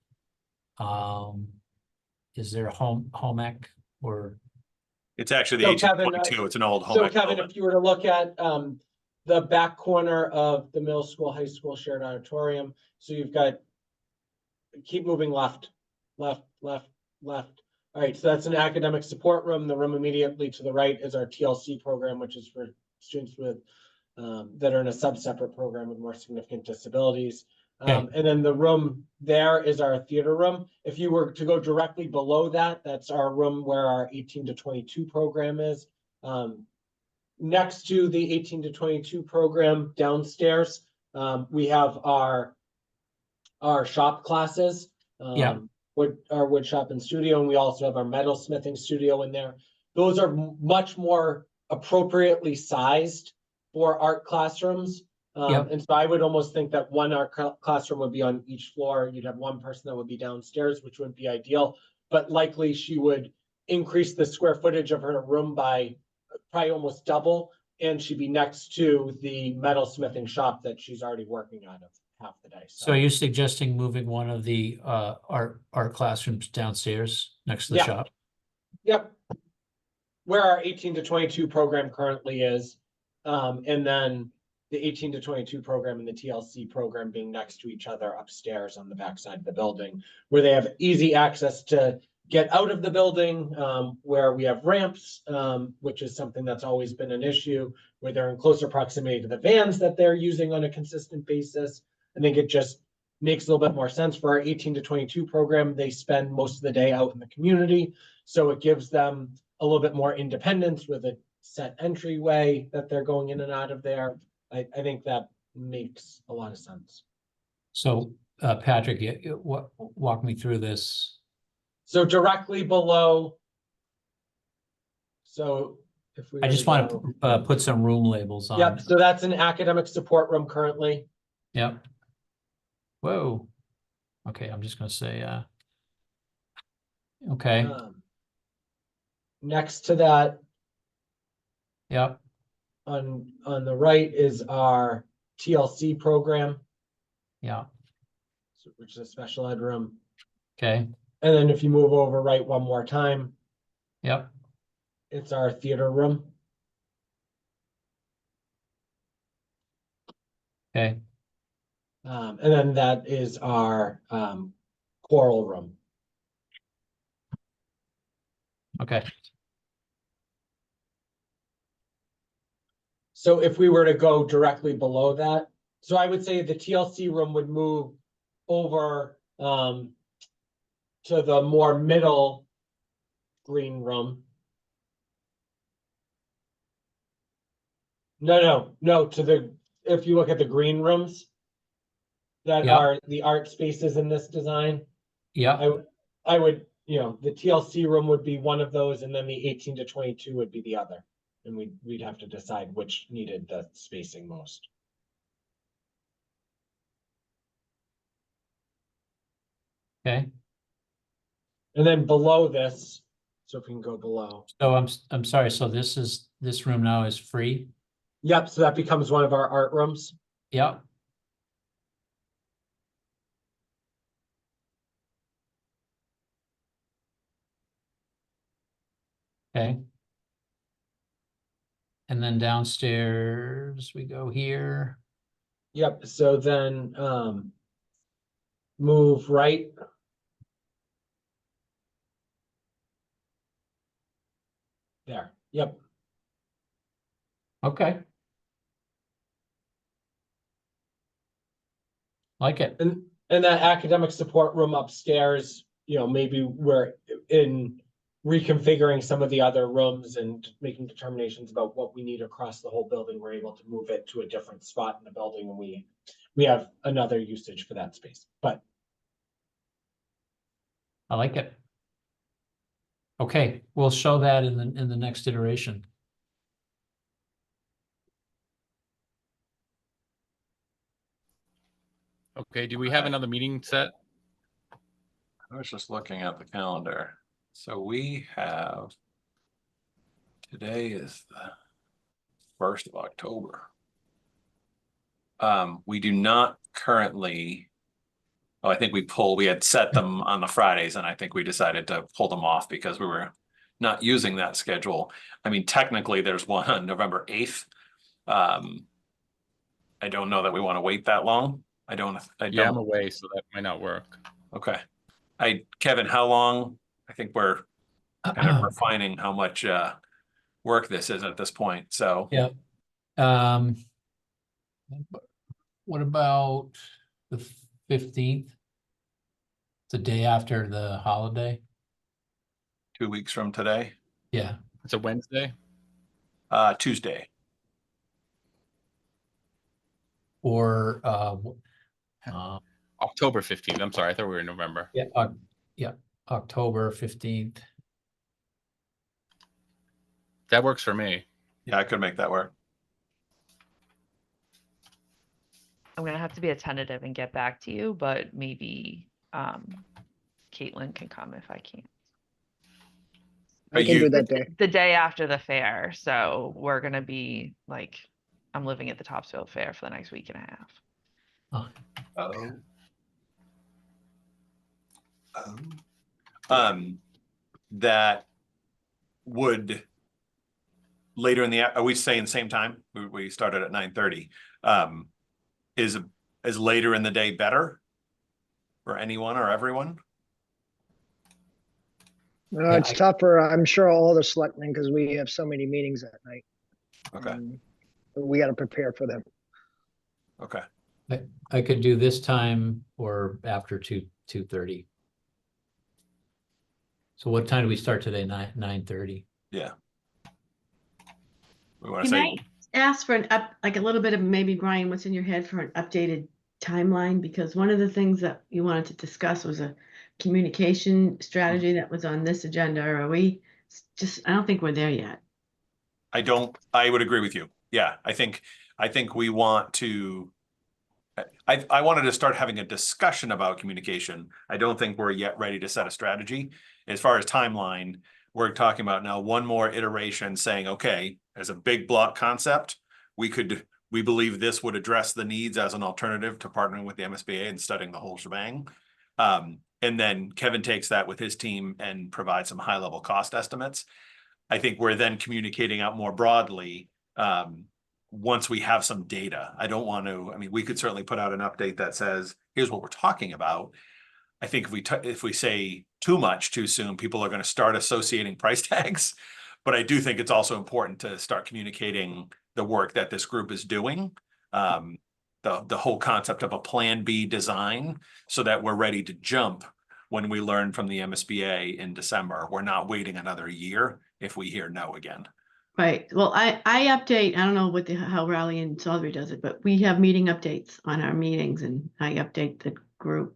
Is there a home ec or? It's actually So the Kevin, 1822. It's an old home So ec Kevin, building. if you were to look at the back corner of the middle school, high school shared auditorium, so you've got, keep moving left. All right, so that's an academic support room. The room immediately to the right is our TLC program, which is for students with that are in a sub-separate program with more significant disabilities. And then the room there is our theater room. If you were to go directly below that, that's our room where our 18 to 22 program is. Next to the 18 to 22 program downstairs, we have our shop classes. Our wood shop and studio, and we also have our metal smithing studio in there. Those are much more appropriately sized for art classrooms. And so I would almost think that one art classroom would be on each floor. You'd have one person that would be downstairs, which would be ideal, but likely she would increase the square footage of her room by probably almost double, and she'd be next to the metal smithing shop that she's already working out of half the day. So you're suggesting moving one of the art classrooms downstairs next to the shop? Yep. Where our 18 to 22 program currently is, and then the 18 to 22 program and the TLC program being next to each other upstairs on the backside of the building, where they have easy access to get out of the building, where we have ramps, which is something that's always been an issue, where they're in closer proximity to the vans that they're using on a consistent basis. I think it just makes a little bit more sense for our 18 to 22 program. They spend most of the day out in the community, so it gives them a little bit more independence with a set entryway that they're going in and out of there. I think that makes a lot of sense. So Patrick, walk me through this. So directly below, so If we I were just to want go- to put some room labels on. Yep, so that's an academic support room currently. Yep. Whoa. Okay, I'm just gonna say, okay, Next to that, yep, on the right is our TLC program, yeah, which is a special ed room. okay, And then if you move over right one more time, yep, it's our theater room. okay, And then that is our choral room. okay, So if we were to go directly below that, so I would say the TLC room would move over to the more middle green room. No, to the, if you look at the green rooms that Yep. are the art spaces in this design, yep, I would, the TLC room would be one of those, and then the 18 to 22 would be the other. And we'd have to decide which needed the spacing most. okay. And then below this, so if we can go below. So I'm sorry, so this room now is free? Yep, so that becomes one of our art rooms. Yep. Okay. And then downstairs we go here. Yep, so then move right. There, yep. Okay. Like it. And that academic support room upstairs, maybe we're in reconfiguring some of the other rooms and making determinations about what we need across the whole building. We're able to move it to a different spot in the building, and we have another usage for that space, but I like it. Okay, we'll show that in the next iteration. Okay, do we have another meeting set? I was just looking at the calendar. So we have, today is the 1st of October. We do not currently, I think we had set them on the Fridays, and I think we decided to pull them off because we were not using that schedule. I mean, technically there's one on November 8th. I don't know that we want to wait that long. Yeah, I'm away, so that might not work. Okay. Kevin, how long? I think we're kind of refining how much work this is at this point, so. Yeah. What about the 15th? The day after the holiday? 2 weeks from today? Yeah. It's a Wednesday? Tuesday. Or October 15th. I'm sorry, I thought we were in November. Yeah, October 15th. That works for me. Yeah, I could make that work. I'm gonna have to be a tentative and get back to you, but maybe Caitlin can come if I can't. I can do that day. The day after the fair, so we're gonna be like, I'm living at the Topsfield Fair for the next week and a half. That would later in the, are we saying same time? We started at 9:30. Is later in the day better for anyone or everyone? It's tougher, I'm sure, all the selectmen, because we have so many meetings at night. Okay. We got to prepare for them. Okay. I could do this time or after 2:30. So what time do we start today? 9:30. Yeah. We want to Can say, I ask for like a little bit of maybe, Brian, what's in your head for an updated timeline? Because one of the things that you wanted to discuss was a communication strategy that was on this agenda. Are we just, I don't think we're there yet. I would agree with you. Yeah, I think we want to, I wanted to start having a discussion about communication. I don't think we're yet ready to set a strategy. As far as timeline, we're talking about now one more iteration saying, okay, as a big block concept, we believe this would address the needs as an alternative to partnering with the MSBA and studying the whole shebang. And then Kevin takes that with his team and provides some high level cost estimates. I think we're then communicating out more broadly once we have some data. I don't want to, I mean, we could certainly put out an update that says, here's what we're talking about. I think if we say too much too soon, people are going to start associating price tags. But I do think it's also important to start communicating the work that this group is doing. The whole concept of a plan B design so that we're ready to jump when we learn from the MSBA in December. We're not waiting another year if we hear no again. Right. Well, I update, I don't know how Raleigh and Salisbury does it, but we have meeting updates on our meetings and I update the group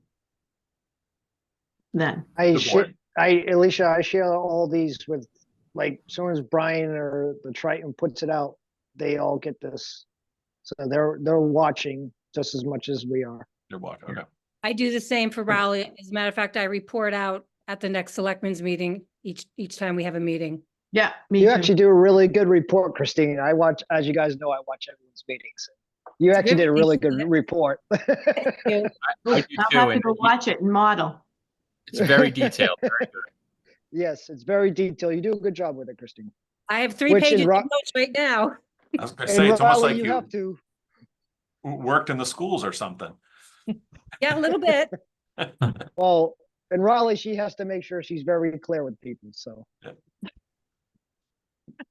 then. Alicia, I share all these with, like, as soon as Brian or the Triton puts it out, they all get this. So they're watching just as much as we are. They're watching. Okay. I do the same for Raleigh. As a matter of fact, I report out at the next selectmen's meeting each time we have a meeting. Yeah, me You too. actually do a really good report, Christine. I watch, as you guys know, I watch everyone's meetings. You actually did a really good report. Thank you. I do I'll too, have to and go watch it and model. it's very detailed. Very good. Yes, it's very detailed. You do a good job with it, Christine. I have 3 Which in pages of Ro- notes right now. I was going to And say, it's almost Raleigh, like you have to. worked in the schools or something. Yeah, a little bit. Well, in Raleigh, she has to make sure she's very clear with people. So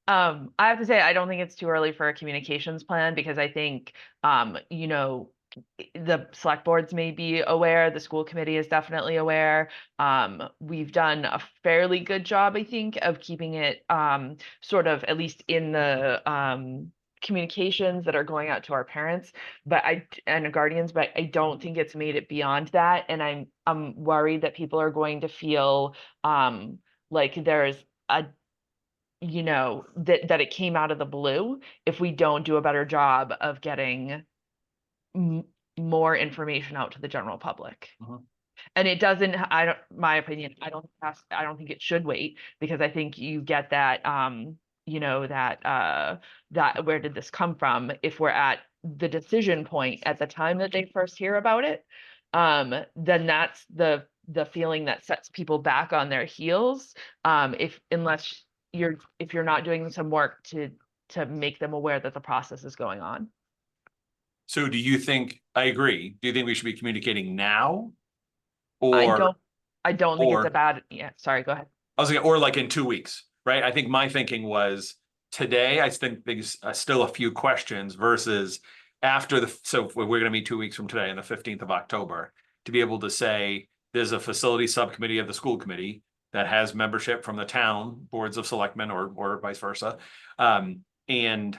I have to say, I don't think it's too early for a communications plan because I think, you know, the select boards may be aware, the school committee is definitely aware. We've done a fairly good job, I think, of keeping it sort of at least in the communications that are going out to our parents, and guardians, but I don't think it's made it beyond that. And I'm worried that people are going to feel like there's a, you know, that it came out of the blue if we don't do a better job of getting more information out to the general public. And it doesn't, my opinion, I don't think it should wait, because I think you get that, you know, that where did this come from? If we're at the decision point at the time that they first hear about it, then that's the feeling that sets people back on their heels. If you're not doing some work to make them aware that the process is going on. So do you think, I agree, do you think we should be communicating now? I don't think it's a bad, sorry, go ahead. I was or like in 2 weeks, right? I think my thinking was today, I think there's still a few questions versus after so we're going to meet 2 weeks from today on the 15th of October to be able to say there's a facility subcommittee of the school committee that has membership from the town boards of selectmen or vice versa. And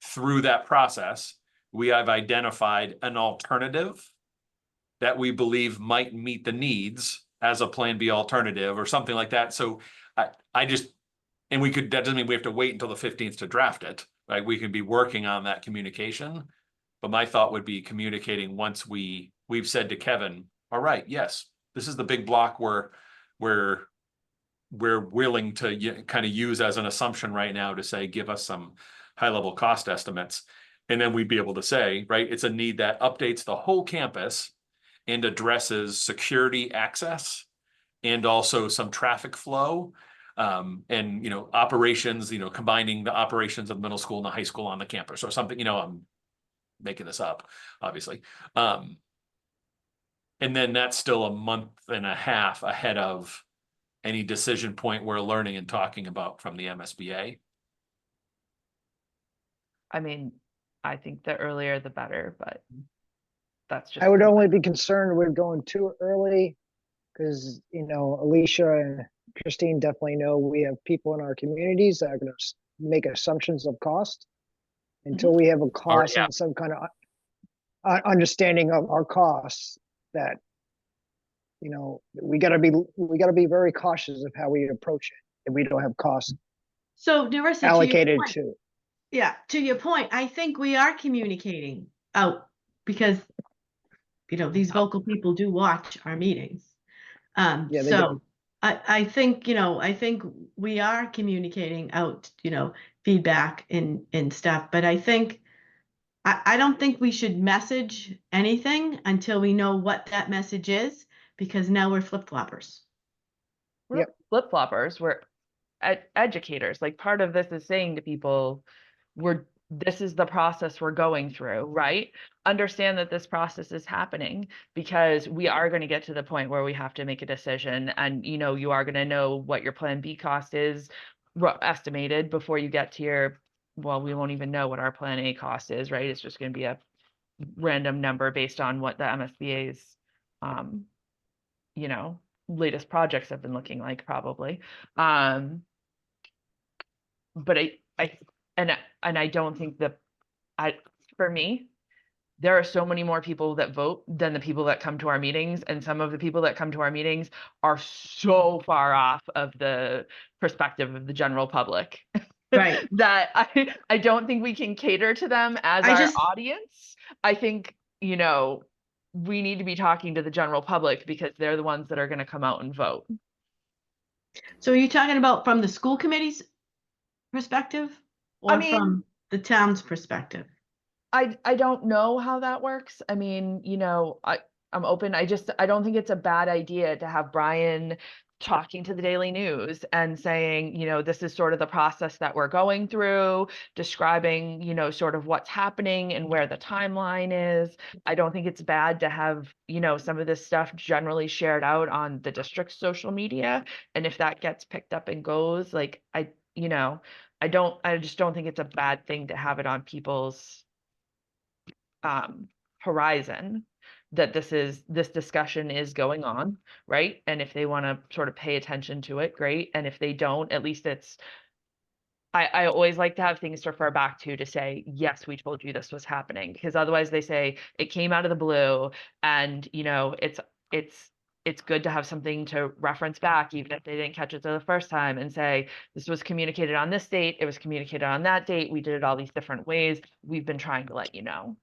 through that process, we have identified an alternative that we believe might meet the needs as a plan B alternative or something like that. So I just, and that doesn't mean we have to wait until the 15th to draft it, right? We can be working on that communication. But my thought would be communicating once we've said to Kevin, all right, yes, this is the big block we're willing to kind of use as an assumption right now to say, give us some high level cost estimates. And then we'd be able to say, right, it's a need that updates the whole campus and addresses security access and also some traffic flow and, you know, operations, you know, combining the operations of the middle school and the high school on the campus or something, you know, I'm making this up, obviously. And then that's still a month and a half ahead of any decision point we're learning and talking about from the MSBA. I mean, I think the earlier the better, but that's just. I would only be concerned with going too early because, you know, Alicia and Christine definitely know we have people in our communities that are going to make assumptions of cost. Until we have a cost and some kind of understanding of our costs, that, you know, we got to be very cautious of how we approach it if we don't have costs So Narissa, to your allocated point, to. yeah, to your point, I think we are communicating out because, these vocal people do watch our meetings. Yeah, they So I think, I think we are communicating out, feedback and stuff, but I think I don't think we should message anything until we know what that message is, because now we're flip-floppers. We're Yep. flip-floppers, we're educators. Like, part of this is saying to people, this is the process we're going through, right? Understand that this process is happening because we are going to get to the point where we have to make a decision, and you are going to know what your plan B cost is estimated before you get to your, well, we won't even know what our plan A cost is, right? It's just going to be a random number based on what the MSBA's latest projects have been looking like, probably. But I don't think that for me, there are so many more people that vote than the people that come to our meetings, and some of the people that come to our meetings are so far off of the perspective of the general public Right. that I don't think we can cater to them as our audience. I think, we need to be talking to the general public because they're the ones that are going to come out and vote. So are you talking about from the school committee's perspective, or from the town's perspective? I don't know how that works. I mean, I'm open. I don't think it's a bad idea to have Brian talking to the Daily News and saying, this is sort of the process that we're going through, describing, sort of what's happening and where the timeline is. I don't think it's bad to have, some of this stuff generally shared out on the district's social media. And if that gets picked up and goes, like, I just don't think it's a bad thing to have it on people's horizon, that this discussion is going on, right? And if they want to sort of pay attention to it, great. And if they don't, at least I always like to have things to refer back to say, yes, we told you this was happening, because otherwise they say it came out of the blue, and it's good to have something to reference back, even if they didn't catch it the first time, and say, this was communicated on this date, it was communicated on that date, we did it all these different ways, we've been trying to let you know.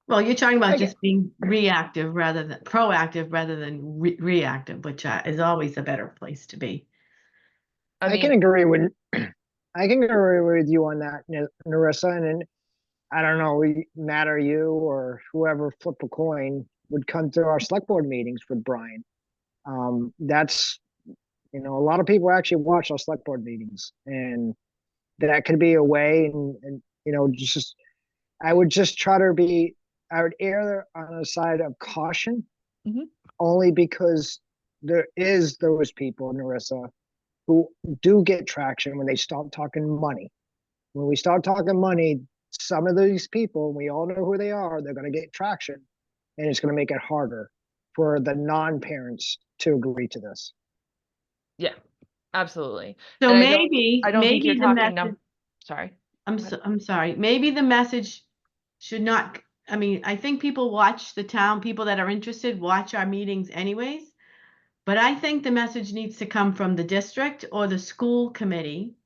Well, you're talking about just being reactive rather than proactive, rather than reactive, which is always a better place to be. I can agree with you on that, Narissa. And I don't know, Matt or you or whoever flip a coin would come to our select board meetings with Brian. That's, a lot of people actually watch our select board meetings, and that could be a way. And I would just try to I would err on the side of caution, only because there is those people, Narissa, who do get traction when they start talking money. When we start talking money, some of these people, we all know who they are, they're going to get traction, and it's going to make it harder for the non-parents to agree to this. Yeah, absolutely. So maybe, I don't think you're talking sorry. I'm sorry. Maybe the message should not, I think people watch the town, people that are interested watch our meetings anyways, but I think the message needs to come from the district or the school committee,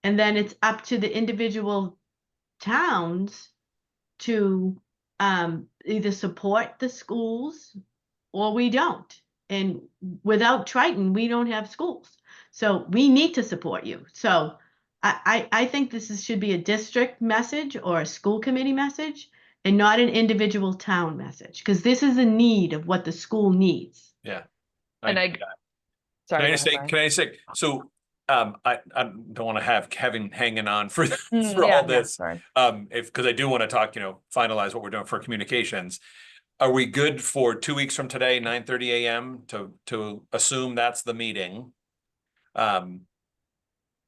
and then it's up to the individual towns to either support the schools or we don't. And without Triton, we don't have schools. So we need to support you. So I think this should be a district message or a school committee message, and not an individual town message, because this is a need of what the school needs. Yeah. Sorry. Can I say, so I don't want to have Kevin hanging on for all this. Because I do want to talk, finalize what we're doing for communications. Are we good for 2 weeks from today, 9:30 a.m. to assume that's the meeting?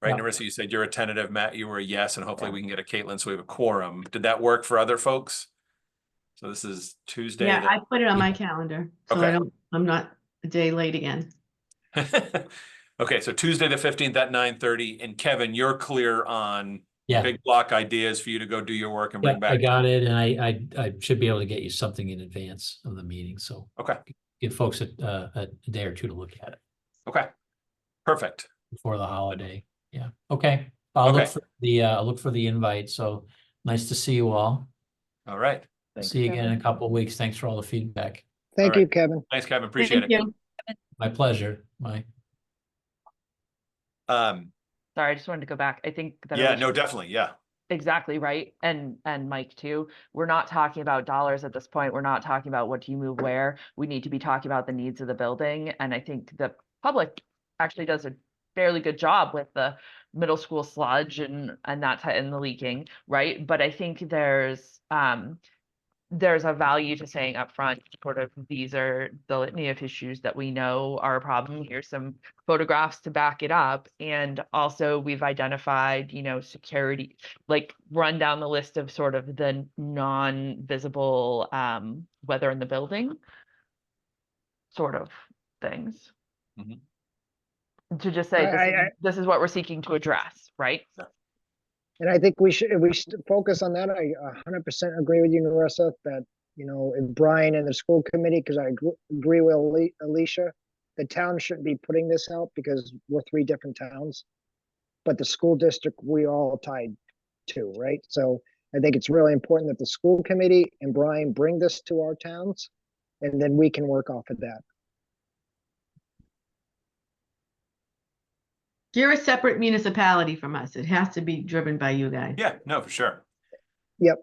Right, Narissa, you said you're a tentative, Matt, you were a yes, and hopefully we can get a Caitlin so we have a quorum. Did that work for other folks? So this is Tuesday. Yeah, I put it on my calendar, so I'm not a day late again. Okay, so Tuesday the 15th at 9:30, and Kevin, you're clear on big block ideas for you to go do your work and bring back. I got it, and I should be able to get you something in advance of the meeting, so give folks a day or two to look at it. Okay, perfect. Before the holiday. Yeah, okay. I'll look Okay. for the invite. So nice to see you all. All right. Thanks, See you again in Kevin. a couple of weeks. Thanks for all the feedback. Thank All you, right. Kevin. Thanks, Kevin. Appreciate Thank it. you. My pleasure. Um, Sorry, I just wanted to go back. I think that yeah, Alicia- no, definitely. Yeah. exactly right. And Mike too. We're not talking about dollars at this point. We're not talking about what do you move where. We need to be talking about the needs of the building. And I think the public actually does a fairly good job with the middle school sludge and that type and the leaking, right? But I think there's a value to saying upfront, sort of, these are the litany of issues that we know are a problem. Here's some photographs to back it up. And also we've identified, security, like run down the list of sort of the non-visible weather in the building sort of things. Mhm. To just say, I- this is what we're seeking to address, right? And I think we should focus on that. I 100% agree with you, Narissa, that, and Brian and the school committee, because I agree with Alicia, the town shouldn't be putting this out because we're 3 different towns. But the school district, we all tied to, right? So I think it's really important that the school committee and Brian bring this to our towns, and then we can work off of that. You're a separate municipality from us. It has to be driven by you guys. Yeah, no, for sure. Yep,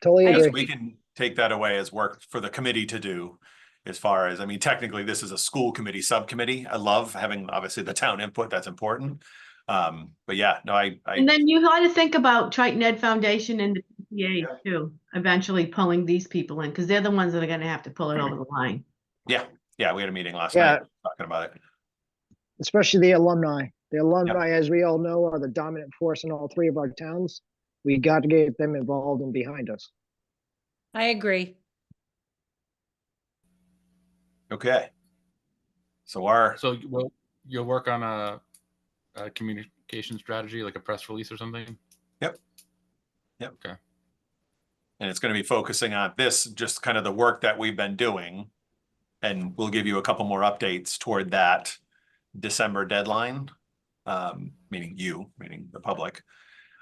totally I agree. Yes, we can take that away as work for the committee to do. As far as, I mean, technically, this is a school committee subcommittee. I love having, obviously, the town input. That's important. But yeah, no, And then you ought to think about Triton Ed Foundation and the PTA too, eventually pulling these people in, because they're the ones that are gonna have to pull it over the line. yeah, we had a meeting last Yeah. night talking about it. Especially the alumni. The alumni, as we all know, are the dominant force in all 3 of our towns. We got to get them involved and behind us. I agree. Okay. So So you'll work on a communication strategy, like a press release or something? Yep. Okay. And it's going to be focusing on this, just kind of the work that we've been doing. And we'll give you a couple more updates toward that December deadline, meaning the public.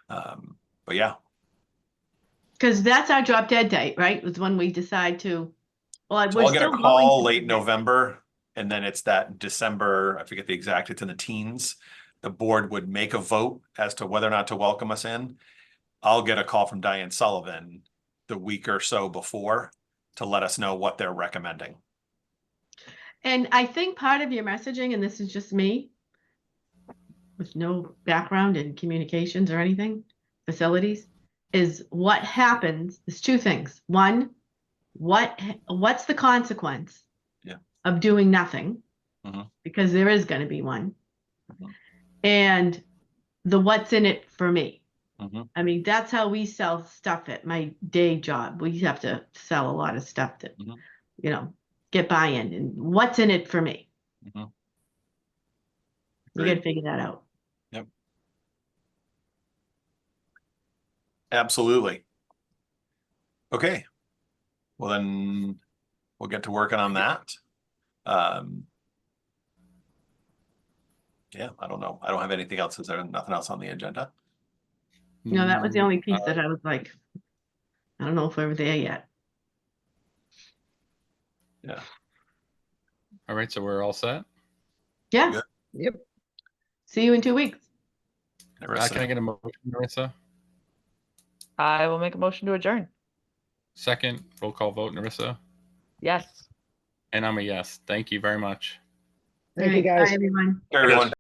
But yeah. Because that's our drop dead date, right? Was when we decide to, well, So we're I'll get a still call going to late submit. November, and then it's that December, I forget the exact, it's in the teens. The board would make a vote as to whether or not to welcome us in. I'll get a call from Diane Sullivan the week or so before to let us know what they're recommending. And I think part of your messaging, and this is just me, with no background in communications or anything, facilities, is what happens. There's 2 things. One, what's the consequence of doing nothing? Mhm. Because there is going to be one. Mhm. And the what's in it for me. Mhm. I mean, that's how we sell stuff at my day job. We have to sell a lot of stuff to, Mhm. Get buy-in. And what's in it for me? Mhm. You got to figure that out. Yep. Absolutely. Okay. Well, then we'll get to working on that. Yeah, I don't know. I don't have anything else. Is there nothing else on the agenda? No, that was the only piece that I was like, I don't know if we're there yet. Yeah. All right, so we're all set. Yeah. Good. Yep. See you in 2 weeks. Can I get a motion, Narissa? I will make a motion to adjourn. Second, roll call vote, Narissa? Yes. And I'm a yes. Thank you very much. Thank you, All right, guys. bye, everyone. Everyone.